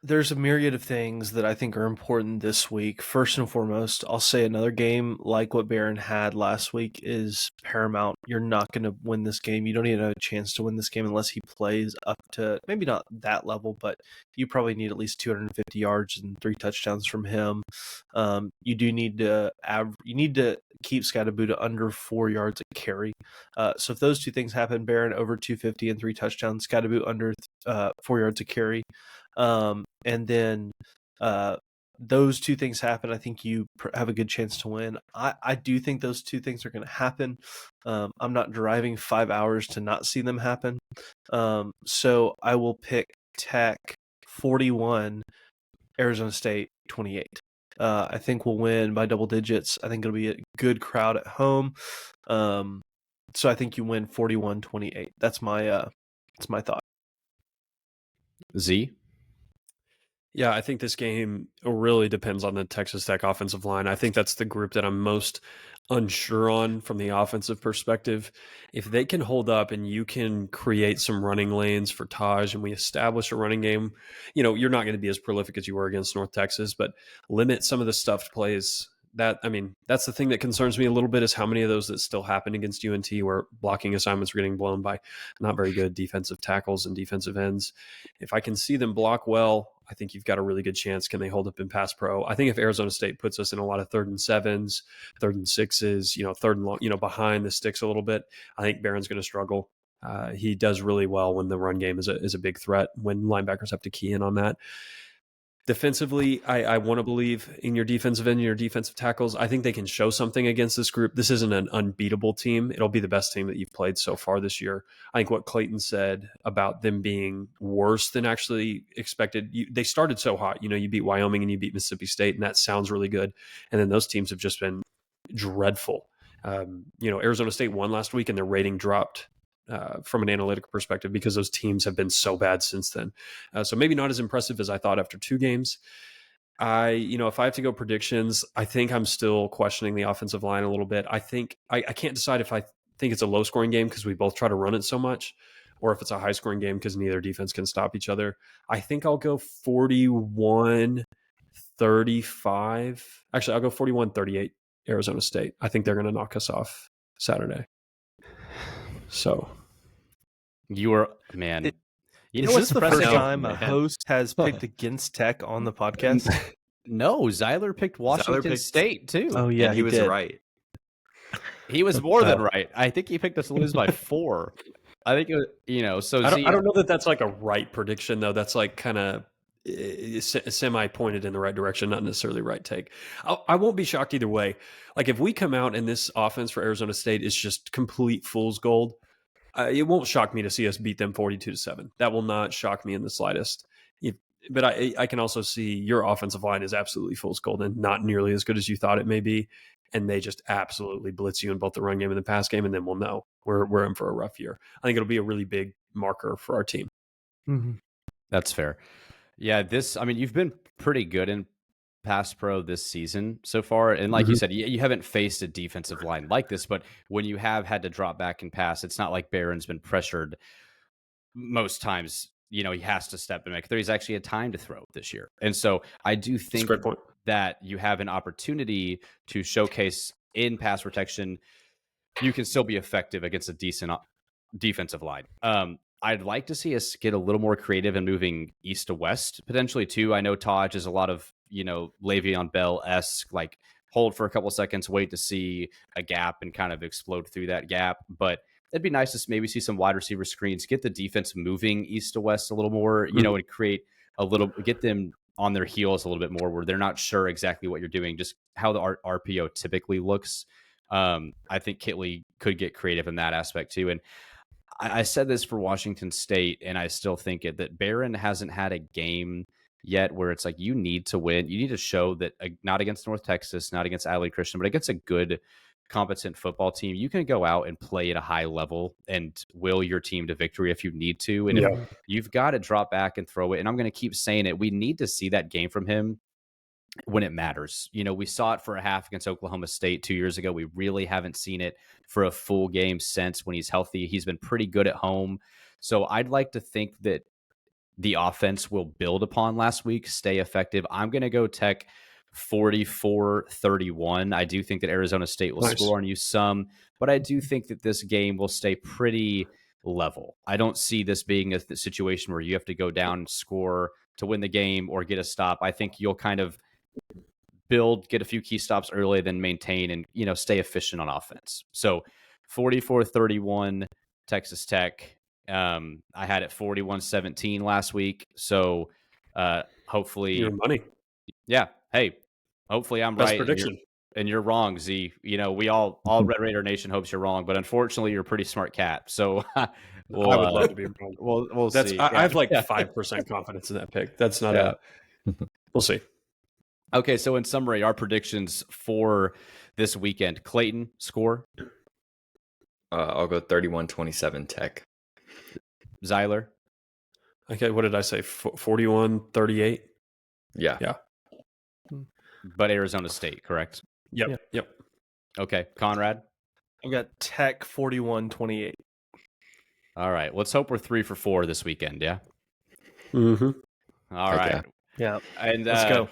there's a myriad of things that I think are important this week. First and foremost, I'll say another game like what Barron had last week is paramount. You're not going to win this game. You don't even have a chance to win this game unless he plays up to maybe not that level, but you probably need at least 250 yards and 3 touchdowns from him. You do need to keep Scadabuda under 4 yards a carry. So if those two things happen, Barron over 250 and 3 touchdowns, Scadabuda under 4 yards a carry. And then those two things happen, I think you have a good chance to win. I do think those two things are going to happen. I'm not driving 5 hours to not see them happen. So I will pick Tech 41, Arizona State 28. I think we'll win by double digits. I think it'll be a good crowd at home. So I think you win 41-28. That's my thought. Z? Yeah, I think this game really depends on the Texas Tech offensive line. I think that's the group that I'm most unsure on from the offensive perspective. If they can hold up and you can create some running lanes for Taj and we establish a running game, you're not going to be as prolific as you were against North Texas, but limit some of the stuffed plays. That's the thing that concerns me a little bit is how many of those that still happen against UNT where blocking assignments are getting blown by not very good defensive tackles and defensive ends. If I can see them block well, I think you've got a really good chance. Can they hold up in pass pro? I think if Arizona State puts us in a lot of 3rd and 7s, 3rd and 6s, 3rd and long, behind the sticks a little bit, I think Barron's going to struggle. He does really well when the run game is a big threat, when linebackers have to key in on that. Defensively, I want to believe in your defensive end, your defensive tackles. I think they can show something against this group. This isn't an unbeatable team. It'll be the best team that you've played so far this year. I think what Clayton said about them being worse than actually expected, they started so hot. You beat Wyoming and you beat Mississippi State, and that sounds really good. And then those teams have just been dreadful. Arizona State won last week and their rating dropped from an analytic perspective because those teams have been so bad since then. So maybe not as impressive as I thought after 2 games. If I have to go predictions, I think I'm still questioning the offensive line a little bit. I think I can't decide if I think it's a low scoring game because we both try to run it so much, or if it's a high scoring game because neither defense can stop each other. I think I'll go 41-35. Actually, I'll go 41-38 Arizona State. I think they're going to knock us off Saturday. So you are, man. Is this the first time a host has picked against Tech on the podcast? No, Zyler picked Washington State too. Oh yeah, and he was did. right. He was more than right. I think he picked us to lose by 4. I think So I don't know that that's like a right prediction though. That's like kind of semi pointed in the right direction, not necessarily right take. I won't be shocked either way. Like if we come out and this offense for Arizona State is just complete fool's gold, it won't shock me to see us beat them 42-7. That will not shock me in the slightest. But I can also see your offensive line is absolutely fool's gold and not nearly as good as you thought it may be. And they just absolutely blitz you in both the run game and the pass game, and then we'll know we're in for a rough year. I think it'll be a really big marker for our team. Mm-hmm. That's fair. Yeah, you've been pretty good in pass pro this season so far. And like you said, you haven't faced a defensive line like this, but when you have had to drop back and pass, it's not like Barron's been pressured most times. He has to step and make there. He's actually had time to throw this year. And so I do think that you have an opportunity to showcase in pass protection. You can still be effective against a decent defensive line. I'd like to see us get a little more creative in moving east to west, potentially too. I know Taj is a lot of, Le'Veon Bell-esque, like hold for a couple seconds, wait to see a gap and kind of explode through that gap. But it'd be nice to maybe see some wide receiver screens, get the defense moving east to west a little more, and create get them on their heels a little bit more where they're not sure exactly what you're doing, just how the RPO typically looks. I think Kitley could get creative in that aspect too. And I said this for Washington State, and I still think that Barron hasn't had a game yet where it's like you need to win. You need to show that not against North Texas, not against Adelaide Christian, but against a good, competent football team, you can go out and play at a high level and will your team to victory if you need to. And if you've got to drop back and throw it, and I'm going to keep saying it, we need to see that game from him when it matters. We saw it for a half against Oklahoma State 2 years ago. We really haven't seen it for a full game since when he's healthy. He's been pretty good at home. So I'd like to think that the offense will build upon last week, stay effective. I'm going to go Tech 44-31. I do think that Arizona State will score on you some, but I do think that this game will stay pretty level. I don't see this being a situation where you have to go down and score to win the game or get a stop. I think you'll kind of get a few key stops early, then maintain and, stay efficient on offense. So 44-31 Texas Tech. I had it 41-17 last week. So hopefully your money. Yeah. Hey, hopefully I'm Best right. Prediction. And you're wrong, Z. We all Red Raider Nation hopes you're wrong, but unfortunately you're a pretty smart cat. So I would love to be wrong. We'll see. I have like 5% confidence in that pick. That's not we'll see. Okay, so in summary, our predictions for this weekend. Clayton, score? I'll go 31-27 Tech. Zyler? Okay, what did I say? 41-38? Yeah. But Arizona State, correct? Yep. Okay, Conrad? I've got Tech 41-28. All right, let's hope we're 3 for 4 this weekend, yeah? Mm-hmm. All right. Yeah. And let's go.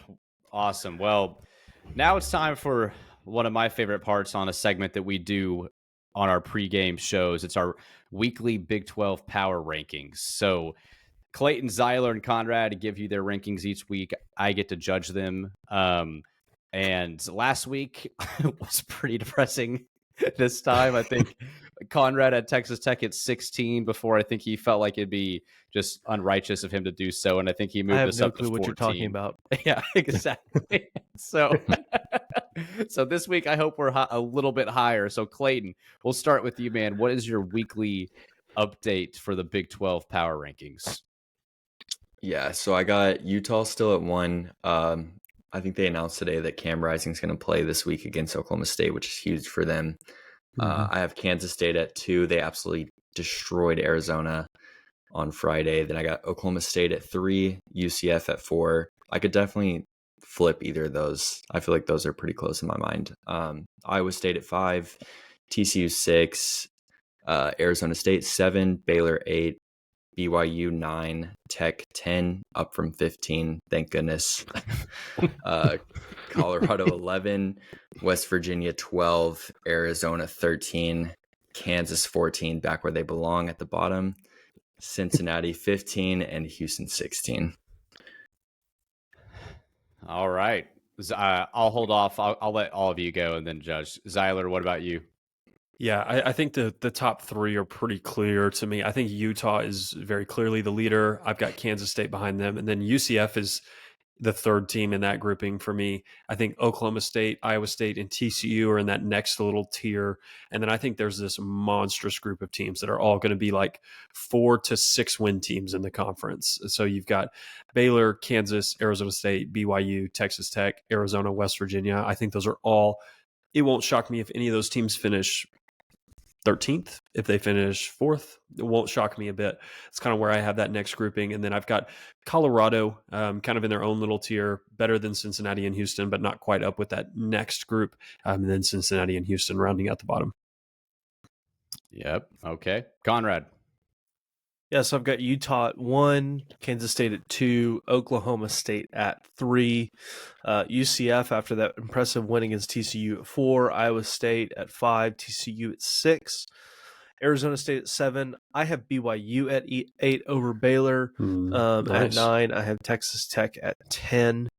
Awesome. Well, now it's time for one of my favorite parts on a segment that we do on our pregame shows. It's our weekly Big 12 power rankings. So Clayton, Zyler, and Conrad give you their rankings each week. I get to judge them. And last week was pretty depressing. This time, I think Conrad at Texas Tech at 16 before. I think he felt like it'd be just unrighteous of him to do so, and I think he I moved have us no up to clue 14. what you're talking about. Yeah, exactly. So this week I hope we're a little bit higher. So Clayton, we'll start with you, man. What is your weekly update for the Big 12 power rankings? Yeah, so I got Utah still at 1. I think they announced today that Cam Rising's going to play this week against Oklahoma State, which is huge for them. I have Kansas State at 2. They absolutely destroyed Arizona on Friday. Then I got Oklahoma State at 3, UCF at 4. I could definitely flip either of those. I feel like those are pretty close in my mind. Iowa State at 5, TCU 6, Arizona State 7, Baylor 8, BYU 9, Tech 10, up from 15. Thank goodness. Colorado 11, West Virginia 12, Arizona 13, Kansas 14, back where they belong at the bottom, Cincinnati 15, and Houston 16. All right. I'll hold off. I'll let all of you go and then judge. Zyler, what about you? Yeah, I think the top 3 are pretty clear to me. I think Utah is very clearly the leader. I've got Kansas State behind them. And then UCF is the third team in that grouping for me. I think Oklahoma State, Iowa State, and TCU are in that next little tier. And then I think there's this monstrous group of teams that are all going to be like 4 to 6 win teams in the conference. So you've got Baylor, Kansas, Arizona State, BYU, Texas Tech, Arizona, West Virginia. I think those are all, it won't shock me if any of those teams finish 13th. If they finish 4th, it won't shock me a bit. It's kind of where I have that next grouping. And then I've got Colorado kind of in their own little tier, better than Cincinnati and Houston, but not quite up with that next group. And then Cincinnati and Houston rounding out the bottom. Yep. Okay. Conrad. Yeah, so I've got Utah at 1, Kansas State at 2, Oklahoma State at 3, UCF after that impressive win against TCU at 4, Iowa State at 5, TCU at 6, Arizona State at 7. I have BYU at 8 over Baylor. Nice. At 9, I have Texas Tech at 10.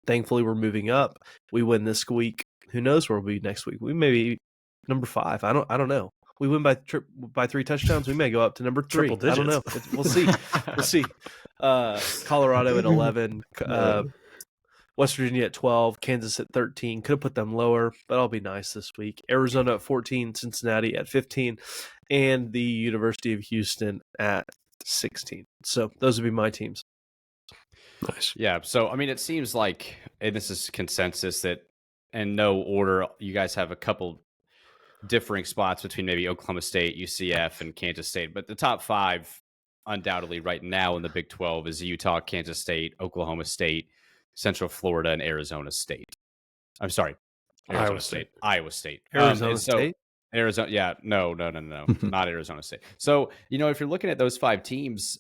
Thankfully, we're moving up. We win this week. Who knows where we'll be next week? We may be number 5. I don't know. We win by 3 touchdowns. We may go up to number 3. I don't know. We'll see. We'll see. Colorado at 11. West Virginia at 12. Kansas at 13. Could have put them lower, but I'll be nice this week. Arizona at 14. Cincinnati at 15. And the University of Houston at 16. So those would be my teams. Nice. Yeah. So, I mean, it seems like, and this is consensus, that in no order, you guys have a couple differing spots between maybe Oklahoma State, UCF, and Kansas State. But the top 5, undoubtedly, right now in the Big 12 is Utah, Kansas State, Oklahoma State, Central Florida, and Arizona State. I'm sorry, Iowa State. Arizona State? Arizona. Yeah. No. Not Arizona State. So, if you're looking at those 5 teams,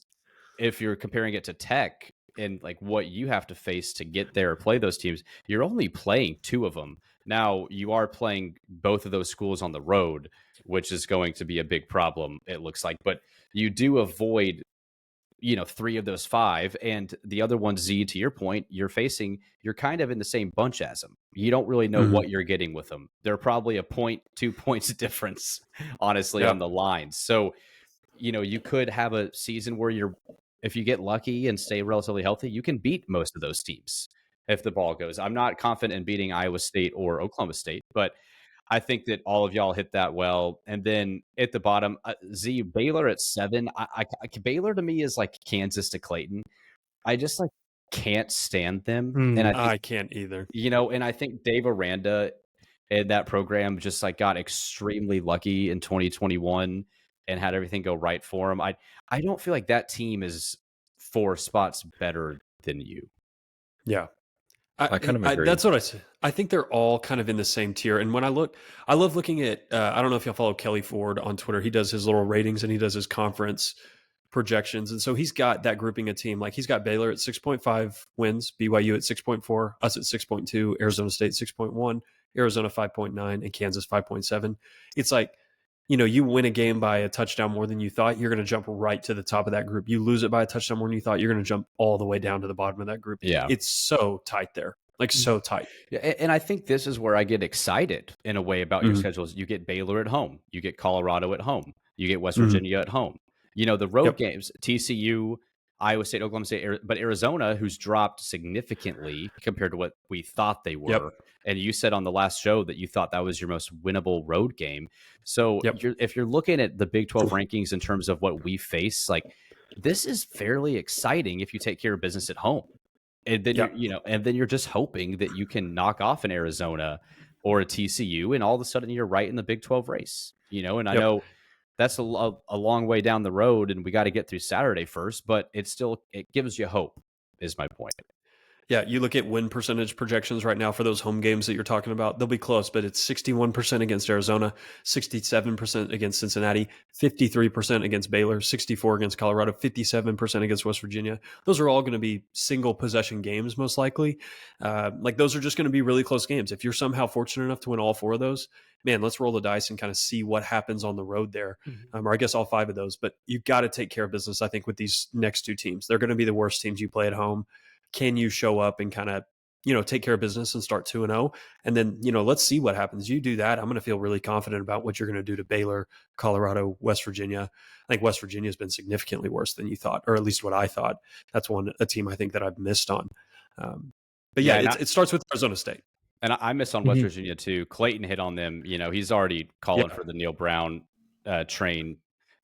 if you're comparing it to Tech and like what you have to face to get there or play those teams, you're only playing 2 of them. Now, you are playing both of those schools on the road, which is going to be a big problem, it looks like. But you do avoid, 3 of those 5. And the other one, Z, to your point, you're kind of in the same bunch as them. You don't really know what you're getting with them. They're probably a point, 2 points difference, honestly, on the lines. So, you could have a season where if you get lucky and stay relatively healthy, you can beat most of those teams if the ball goes. I'm not confident in beating Iowa State or Oklahoma State, but I think that all of y'all hit that well. And then at the bottom, Z, Baylor at 7. Baylor to me is like Kansas to Clayton. I just can't stand them. And I can't either. And I think Dave Aranda and that program just got extremely lucky in 2021 and had everything go right for him. I don't feel like that team is 4 spots better than you. Yeah. I kind of agree. That's what I said. I think they're all kind of in the same tier. And when I love looking at, I don't know if y'all follow Kelly Ford on Twitter. He does his little ratings and he does his conference projections. And so he's got that grouping of team. Like he's got Baylor at 6.5 wins, BYU at 6.4, us at 6.2, Arizona State 6.1, Arizona 5.9, and Kansas 5.7. It's like, you win a game by a touchdown more than you thought, you're going to jump right to the top of that group. You lose it by a touchdown more than you thought, you're going to jump all the way down to the bottom of that group. Yeah. It's so tight there. like so tight. Yeah, and I think this is where I get excited in a way about your Mhm. schedules. You get Baylor at home, you get Colorado at home, you get West Mhm. Virginia at home. The road Yep. games, TCU, Iowa State, Oklahoma State, but Arizona, who's dropped significantly compared to what we thought they were. Yep. And you said on the last show that you thought that was your most winnable road game. So Yep. if you're looking at the Big 12 rankings in terms of what we face, like this is fairly exciting if you take care of business at home. And then Yep. you're just hoping that you can knock off an Arizona or a TCU, and all of a sudden you're right in the Big 12 race. And I Yep. know that's a long way down the road, and we got to get through Saturday first, but it gives you hope, is my point. Yeah, you look at win percentage projections right now for those home games that you're talking about. They'll be close, but it's 61% against Arizona, 67% against Cincinnati, 53% against Baylor, 64% against Colorado, 57% against West Virginia. Those are all going to be single possession games, most likely. Those are just going to be really close games. If you're somehow fortunate enough to win all 4 of those, man, let's roll the dice and kind of see what happens on the road there. Or I guess all 5 of those. But you've got to take care of business, I think, with these next 2 teams. They're going to be the worst teams you play at home. Can you show up and kind of, take care of business and start 2-0? And then, let's see what happens. You do that, I'm going to feel really confident about what you're going to do to Baylor, Colorado, West Virginia. I think West Virginia has been significantly worse than you thought, or at least what I thought. That's a team I think that I've missed on. But it starts with Arizona State. And I miss on West Virginia too. Clayton hit on them. He's already calling for the Neil Brown train.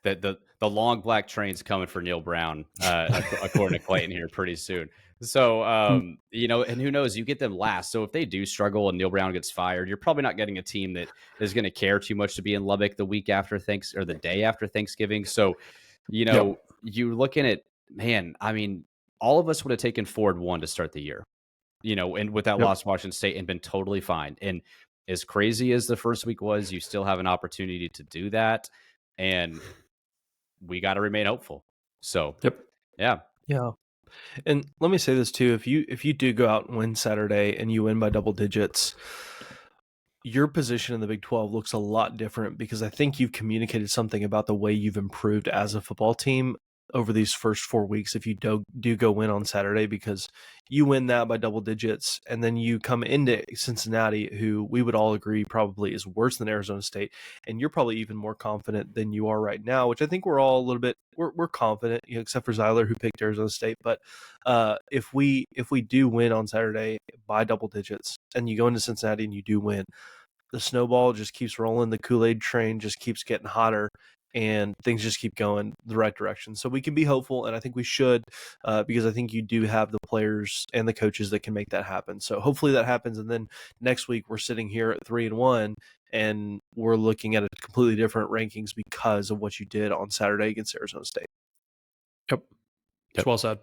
That the long black train's coming for Neil Brown, according to Clayton here pretty soon. So, and who knows, you get them last. So if they do struggle and Neil Brown gets fired, you're probably not getting a team that is going to care too much to be in Lubbock the week after or the day after Thanksgiving. So, you're looking at, man, I mean, all of us would have taken Ford 1 to start the year, and with that loss to Washington State and been totally fine. And as crazy as the first week was, you still have an opportunity to do that. And we got to remain hopeful. So, yeah. And let me say this too: if you do go out and win Saturday and you win by double digits, your position in the Big 12 looks a lot different, because I think you've communicated something about the way you've improved as a football team over these first 4 weeks. If you do go win on Saturday, because you win that by double digits, and then you come into Cincinnati, who we would all agree probably is worse than Arizona State, and you're probably even more confident than you are right now, which I think we're all a little bit we're confident, except for Zyler, who picked Arizona State. But if we do win on Saturday by double digits, and you go into Cincinnati and you do win, the snowball just keeps rolling, the Kool-Aid train just keeps getting hotter, and things just keep going the right direction. So we can be hopeful, and I think we should, because I think you do have the players and the coaches that can make that happen. So hopefully that happens, and then next week we're sitting here at 3-1, and we're looking at a completely different rankings because of what you did on Saturday against Arizona State. Yep. It's well said.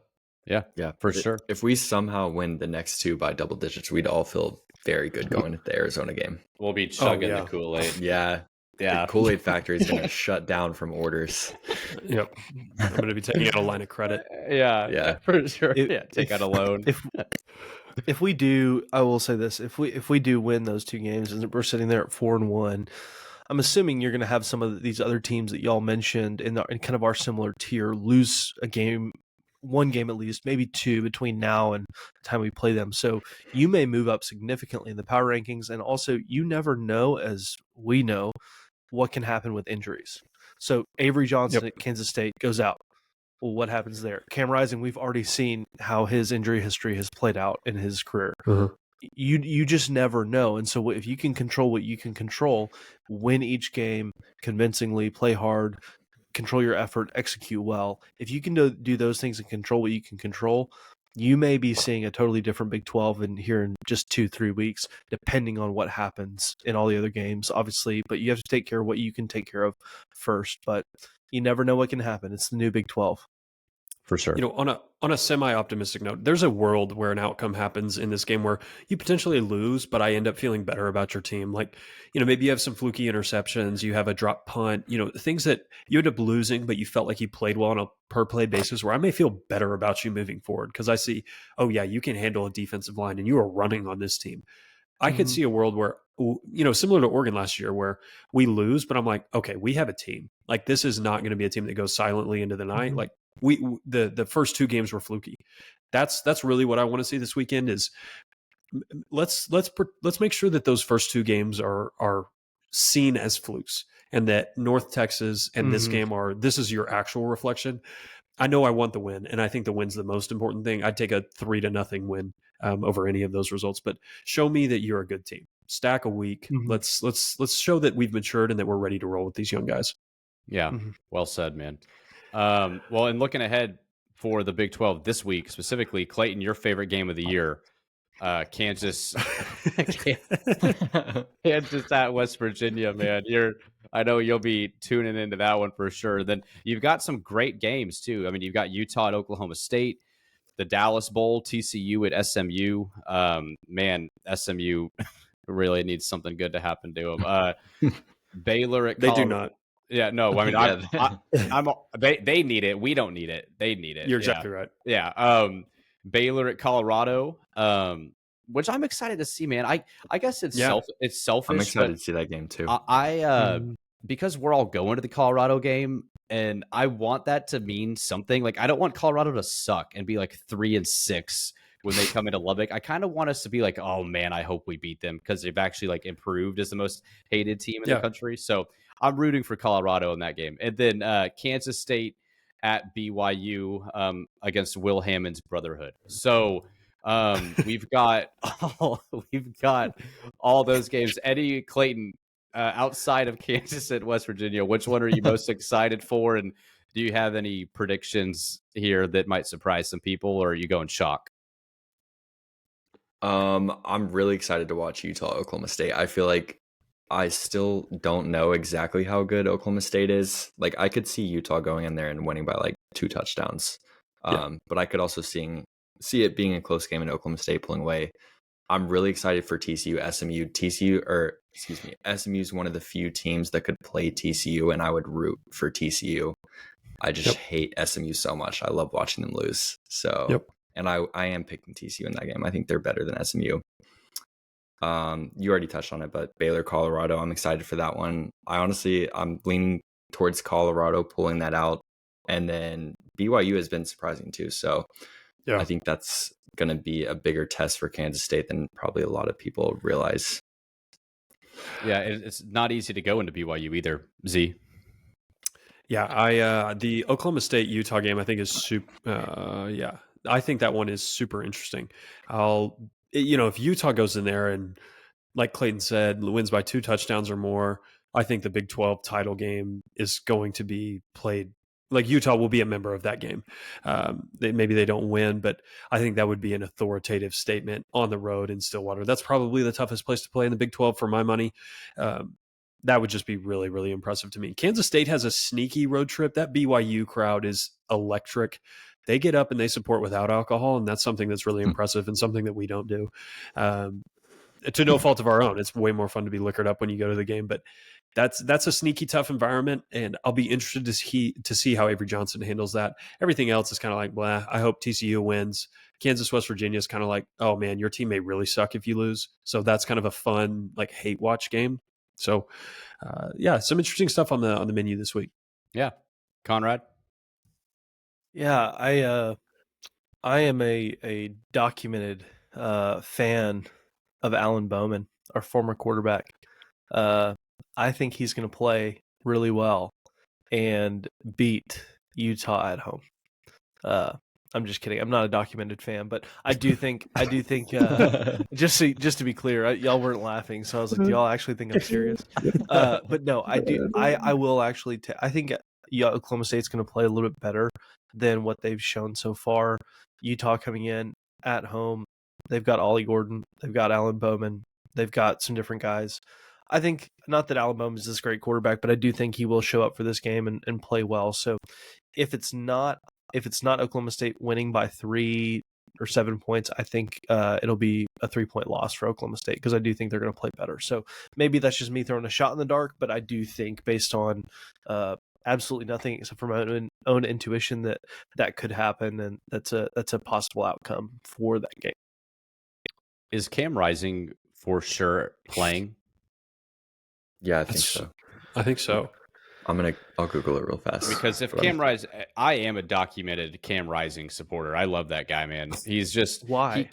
Yeah, for sure. If we somehow win the next 2 by double digits, we'd all feel very good going into the Arizona game. We'll be chugging the Kool-Aid. Yeah. The Kool-Aid Factory is going to shut down from orders. Yep. I'm going to be taking out a line of credit. Yeah, for sure. Take out a loan. If we do, I will say this: if we do win those 2 games and we're sitting there at 4-1, I'm assuming you're going to have some of these other teams that y'all mentioned in kind of our similar tier lose a game, 1 game at least, maybe 2 between now and the time we play them. So you may move up significantly in the power rankings, and also you never know, as we know, what can happen with injuries. So Avery Johnson at Kansas State goes out. Well, what happens there? Cam Rising, we've already seen how his injury history has played out in his career. You just never know. And so if you can control what you can control, win each game convincingly, play hard, control your effort, execute well. If you can do those things and control what you can control, you may be seeing a totally different Big 12 here in just 2-3 weeks, depending on what happens in all the other games, obviously. But you have to take care of what you can take care of first. But you never know what can happen. It's the new Big 12. For sure. On a semi-optimistic note, there's a world where an outcome happens in this game where you potentially lose, but I end up feeling better about your team. Like, maybe you have some fluky interceptions, you have a drop punt, things that you end up losing, but you felt like you played well on a per play basis, where I may feel better about you moving forward because I see, oh yeah, you can handle a defensive line and you are running on this team. I could see a world where, similar to Oregon last year, where we lose, but I'm like, okay, we have a team. Like, this is not going to be a team that goes silently into the night. Like, the first 2 games were fluky. That's really what I want to see this weekend is let's make sure that those first two games are seen as flukes, and that North Texas and this game this is your actual reflection. I know I want the win, and I think the win's the most important thing. I'd take a 3-0 win over any of those results, but show me that you're a good team. Stack a week. Let's show that we've matured and that we're ready to roll with these young guys. Yeah, well said, man. Well, and looking ahead for the Big 12 this week, specifically, Clayton, your favorite game of the year, Kansas, Kansas at West Virginia, man. I know you'll be tuning into that one for sure. Then you've got some great games too. I mean, you've got Utah at Oklahoma State, the Dallas Bowl, TCU at SMU. Man, SMU really needs something good to happen to them. Baylor at They do not. Yeah, no. I mean, they need it. We don't need it. They need it. You're exactly right. Yeah. Baylor at Colorado, which I'm excited to see, man. I guess it's selfish. I'm excited to see that game too. Because we're all going to the Colorado game, and I want that to mean something. Like, I don't want Colorado to suck and be like 3-6 when they come into Lubbock. I kind of want us to be like, oh man, I hope we beat them, because they've actually like improved as the most hated team in the country. So I'm rooting for Colorado in that game. And then Kansas State at BYU against Will Hammond's Brotherhood. So we've got all those games. Eddie, Clayton, outside of Kansas and West Virginia, which one are you most excited for? And do you have any predictions here that might surprise some people, or are you going shock? I'm really excited to watch Utah Oklahoma State. I feel like I still don't know exactly how good Oklahoma State is. Like, I could see Utah going in there and winning by like 2 touchdowns. But I could also see it being a close game and Oklahoma State pulling away. I'm really excited for TCU, SMU is one of the few teams that could play TCU, and I would root for TCU. I just hate SMU so much. I love watching them lose. So, and I am picking TCU in that game. I think they're better than SMU. You already touched on it, but Baylor, Colorado, I'm excited for that one. I'm leaning towards Colorado pulling that out. And then BYU has been surprising too. So I think that's going to be a bigger test for Kansas State than probably a lot of people realize. Yeah, it's not easy to go into BYU either, Z. Yeah, the Oklahoma State Utah game I think is super. I think that one is super interesting. If Utah goes in there and, like Clayton said, wins by 2 touchdowns or more, I think the Big 12 title game is going to be played. Like, Utah will be a member of that game. Maybe they don't win, but I think that would be an authoritative statement on the road in Stillwater. That's probably the toughest place to play in the Big 12 for my money. That would just be really, really impressive to me. Kansas State has a sneaky road trip. That BYU crowd is electric. They get up and they support without alcohol, and that's something that's really impressive and something that we don't do. To no fault of our own. It's way more fun to be liquored up when you go to the game, but that's a sneaky tough environment, and I'll be interested to see how Avery Johnson handles that. Everything else is kind of like, blah. I hope TCU wins. Kansas, West Virginia is kind of like, oh man, your team may really suck if you lose. So that's kind of a fun, like, hate watch game. So some interesting stuff on the menu this week. Yeah. Conrad? Yeah, I am a documented fan of Alan Bowman, our former quarterback. I think he's going to play really well and beat Utah at home. I'm just kidding. I'm not a documented fan, but I do think just to be clear, y'all weren't laughing, so I was like, do y'all actually think I'm serious? But no, I do. I will actually. I think Oklahoma State's going to play a little bit better than what they've shown so far. Utah coming in at home, they've got Ollie Gordon, they've got Alan Bowman, they've got some different guys. I think, not that Alan Bowman is this great quarterback, but I do think he will show up for this game and play well. So if it's not Oklahoma State winning by 3 or 7 points, I think it'll be a 3-point loss for Oklahoma State, because I do think they're going to play better. So maybe that's just me throwing a shot in the dark, but I do think, based on absolutely nothing except for my own intuition, that could happen, and that's a possible outcome for that game. Is Cam Rising for sure playing? Yeah, I think so. I'll Google it real fast. Because if Cam Rising, I am a documented Cam Rising supporter. I love that guy, man. He's just why?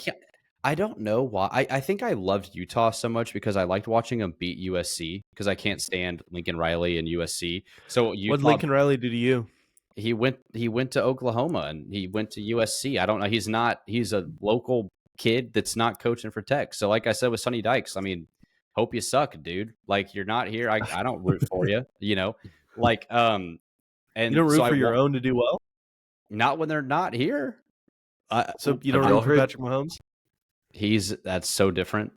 I don't know why. I think I loved Utah so much because I liked watching them beat USC because I can't stand Lincoln Riley and USC. So What Utah, did Lincoln Riley do to you? he went to Oklahoma and he went to USC. I don't know. He's a local kid that's not coaching for Tech. So like I said with Sonny Dykes, I mean, hope you suck, dude. Like you're not here. I don't root for you, you know? Like and You don't root so for your own to do well? not when they're not here. So you don't root for Patrick Mahomes? That's so different.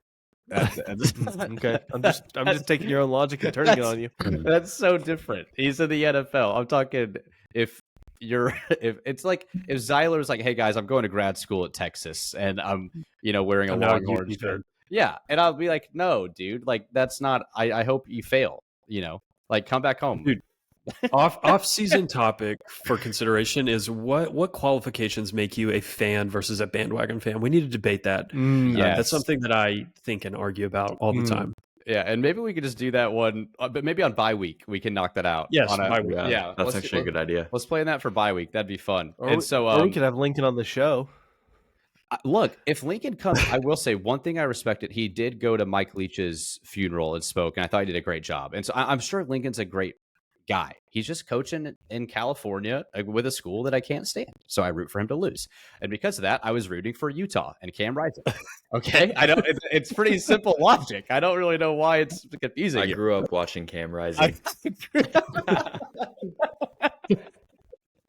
Okay. I'm just taking your own logic and turning it on you. That's so different. He's in the NFL. I'm talking if it's like if Zyler's like, hey guys, I'm going to grad school at Texas and I'm wearing a Longhorn shirt. Yeah. And I'll be like, no, dude, like that's not I hope you fail, like come back home. Dude. Off season topic for consideration is what qualifications make you a fan versus a bandwagon fan? We need to debate that. Yes. That's something that I think and argue about all the time. Yeah, and maybe we could just do that one, but maybe on bye week we can knock that out. Yes, bye week. Yeah, that's actually a good idea. Let's play in that for bye week. That'd be fun. Or we could have Lincoln on the show. Look, if Lincoln comes, I will say one thing I respected. He did go to Mike Leach's funeral and spoke, and I thought he did a great job. And so I'm sure Lincoln's a great guy. He's just coaching in California with a school that I can't stand. So I root for him to lose. And because of that, I was rooting for Utah and Cam Rising. Okay. I don't, it's pretty simple logic. I don't really know why it's confusing. I grew up watching Cam Rising.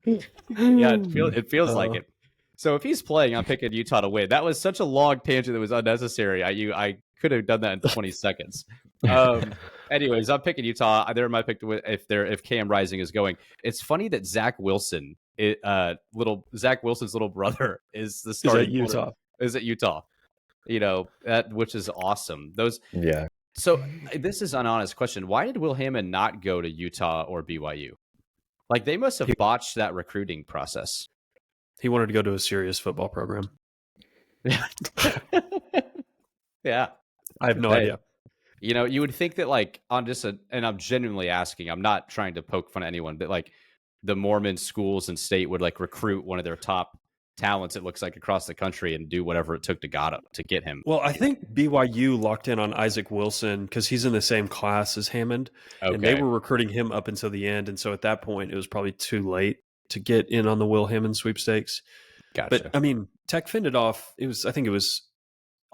Yeah, it feels like it. So if he's playing, I'm picking Utah to win. That was such a long tangent that was unnecessary. I could have done that in 20 seconds. Anyways, I'm picking Utah. They're my pick to win if Cam Rising is going. It's funny that Zach Wilson's little brother is the starting Utah. Is at Utah. Which is awesome. Yeah. So this is an honest question. Why did Will Hammond not go to Utah or BYU? Like they must have botched that recruiting process. He wanted to go to a serious football program. Yeah. I have no idea. You would think that like on just and I'm genuinely asking, I'm not trying to poke fun at anyone, but like the Mormon schools and state would like recruit one of their top talents, it looks like, across the country and do whatever it took to get him. Well, I think BYU locked in on Isaac Wilson because he's in the same class as Hammond. Okay. And they were recruiting him up until the end. And so at that point, it was probably too late to get in on the Will Hammond sweepstakes. Gotcha. But I mean, Tech fended off. I think it was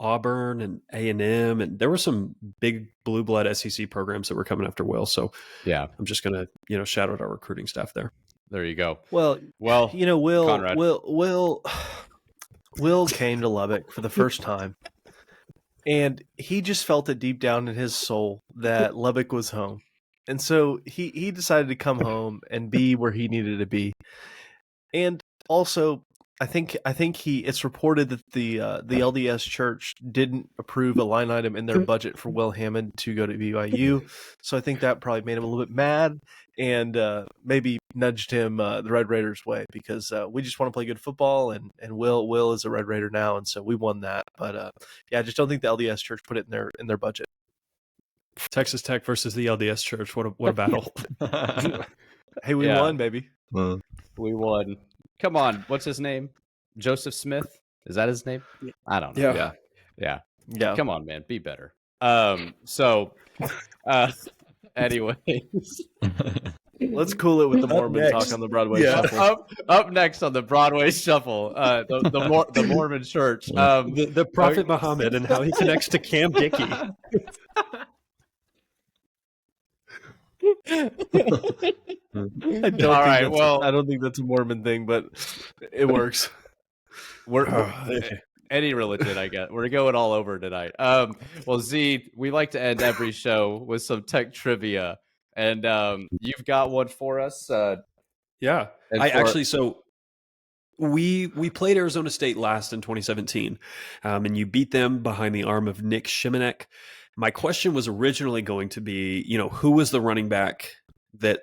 Auburn and A&M, and there were some big blue blood SEC programs that were coming after Will. So yeah, I'm just gonna shout out our recruiting staff there. There you go. Well, Conrad. Will came to Lubbock for the first time, and he just felt it deep down in his soul that Lubbock was home, and so he decided to come home and be where he needed to be, and also. I think it's reported that the LDS Church didn't approve a line item in their budget for Will Hammond to go to BYU, so I think that probably made him a little bit mad and maybe nudged him the Red Raiders' way because we just want to play good football and Will is a Red Raider now, and so we won that. But I just don't think the LDS Church put it in their budget. Texas Tech versus the LDS Church. What a battle! Hey, we won, baby. We won. Come on, what's his name? Joseph Smith? Is that his name? I don't know. Yeah. Come on, man, be better. Anyways. Let's cool it with the Mormon talk on the Broadway Shuffle. Up next on the Broadway Shuffle, the Mormon Church. The Prophet Muhammad and how he connects to Cam Dickey. I don't think that's a Mormon thing, but it works. Any religion, I guess. We're going all over tonight. Well, Z, we like to end every show with some Tech trivia, and you've got one for us. Yeah, we played Arizona State last in 2017, and you beat them behind the arm of Nick Shimonek. My question was originally going to be, who was the running back that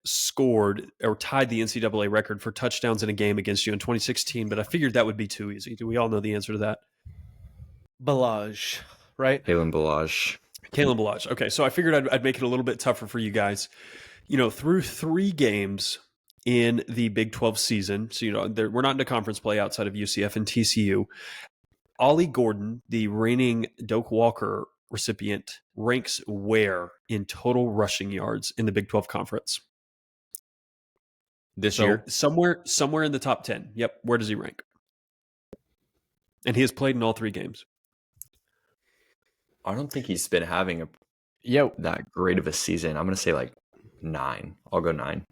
scored or tied the NCAA record for touchdowns in a game against you in 2016, but I figured that would be too easy. Do we all know the answer to that? Balaj, right? Kalen Balaj. Okay, so I figured I'd make it a little bit tougher for you guys. Through 3 games in the Big 12 season, so we're not into conference play outside of UCF and TCU. Ollie Gordon, the reigning Doak Walker recipient, ranks where in total rushing yards in the Big 12 Conference? This So year? somewhere in the top 10. Yep. Where does he rank? And he has played in all 3 games. I don't think he's been having that great of a season. I'm going to say like 9. I'll go 9.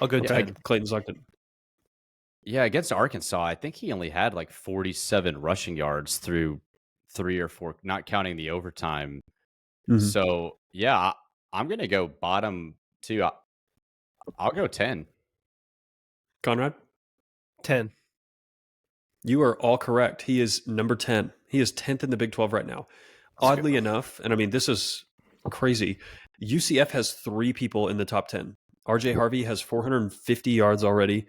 I'll go 10. Yeah, Clayton's locked in. Yeah, against Arkansas, I think he only had like 47 rushing yards through 3 or 4, not counting the overtime. Mhm. So, yeah, I'm going to go bottom 2. I'll go 10. Conrad? 10. You are all correct. He is number 10. He is 10th in the Big 12 right now. Oddly enough, and I mean, this is crazy, UCF has 3 people in the top 10. RJ Harvey has 450 yards already.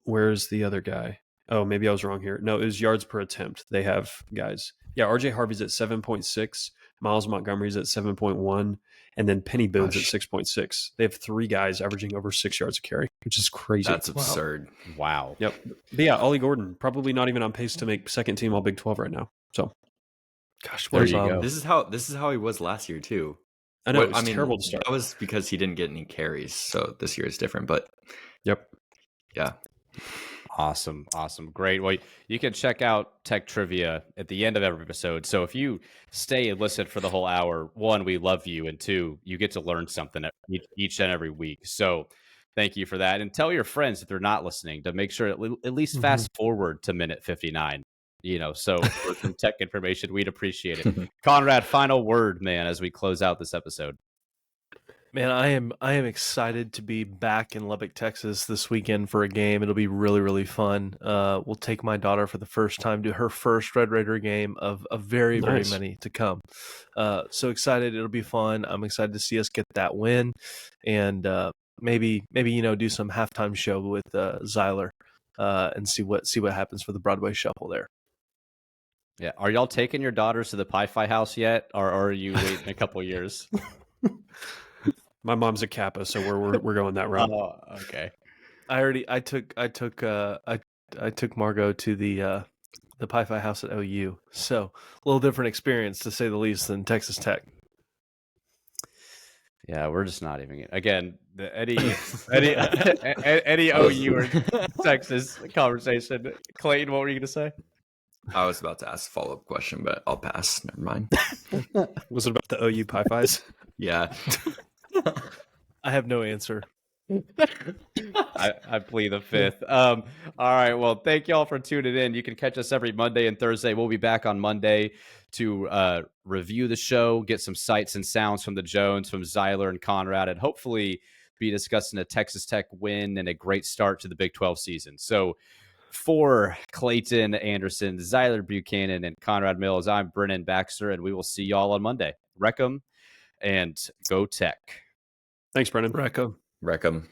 Where's the other guy? Oh, maybe I was wrong here. No, it was yards per attempt. They have guys. Yeah, RJ Harvey's at 7.6. Miles Montgomery's at 7.1. And then Penny Boone's at 6.6. They have 3 guys averaging over 6 yards a carry, which is crazy. That's absurd. Wow. Yep. But yeah, Ollie Gordon, probably not even on pace to make second team all Big 12 right now. So, Gosh, There what you go. This is how he was last year too. I know But, it was terrible to start. That was because he didn't get any carries, so this year is different. But Yep. yeah, Awesome. Great. Well, you can check out Tech Trivia at the end of every episode. So if you stay and listen for the whole hour, 1, we love you, and 2, you get to learn something each and every week. So thank you for that. And tell your friends if they're not listening to make sure at least fast forward to minute 59. So for some tech information, we'd appreciate it. Conrad, final word, man, as we close out this episode. Man, I am excited to be back in Lubbock, Texas this weekend for a game. It'll be really, really fun. We'll take my daughter for the first time to her first Red Raider game of very, very Nice. many to come. So excited. It'll be fun. I'm excited to see us get that win and maybe do some halftime show with Zyler and see what happens for the Broadway Shuffle there. Yeah. Are y'all taking your daughters to the Pi-Fi house yet, or are you waiting a couple years? My mom's a Kappa, so we're going that route. Oh, okay. I took Margot to the Pi-Fi house at OU. So a little different experience to say the least than Texas Tech. Yeah, we're just not even again any OU or Texas conversation. Clayton, what were you going to say? I was about to ask a follow-up question, but I'll pass. Never mind. Was it about the OU Pi-Fis? Yeah. I have no answer. I plead the 5th. All right. Well, thank y'all for tuning in. You can catch us every Monday and Thursday. We'll be back on Monday to review the show, get some sights and sounds from the Jones, from Zyler and Conrad, and hopefully be discussing a Texas Tech win and a great start to the Big 12 season. So for Clayton Anderson, Zyler Buchanan, and Conrad Mills, I'm Brennan Baxter, and we will see y'all on Monday. Wreck 'em and go Tech. Thanks, Brennan. Recco. Wreck 'em.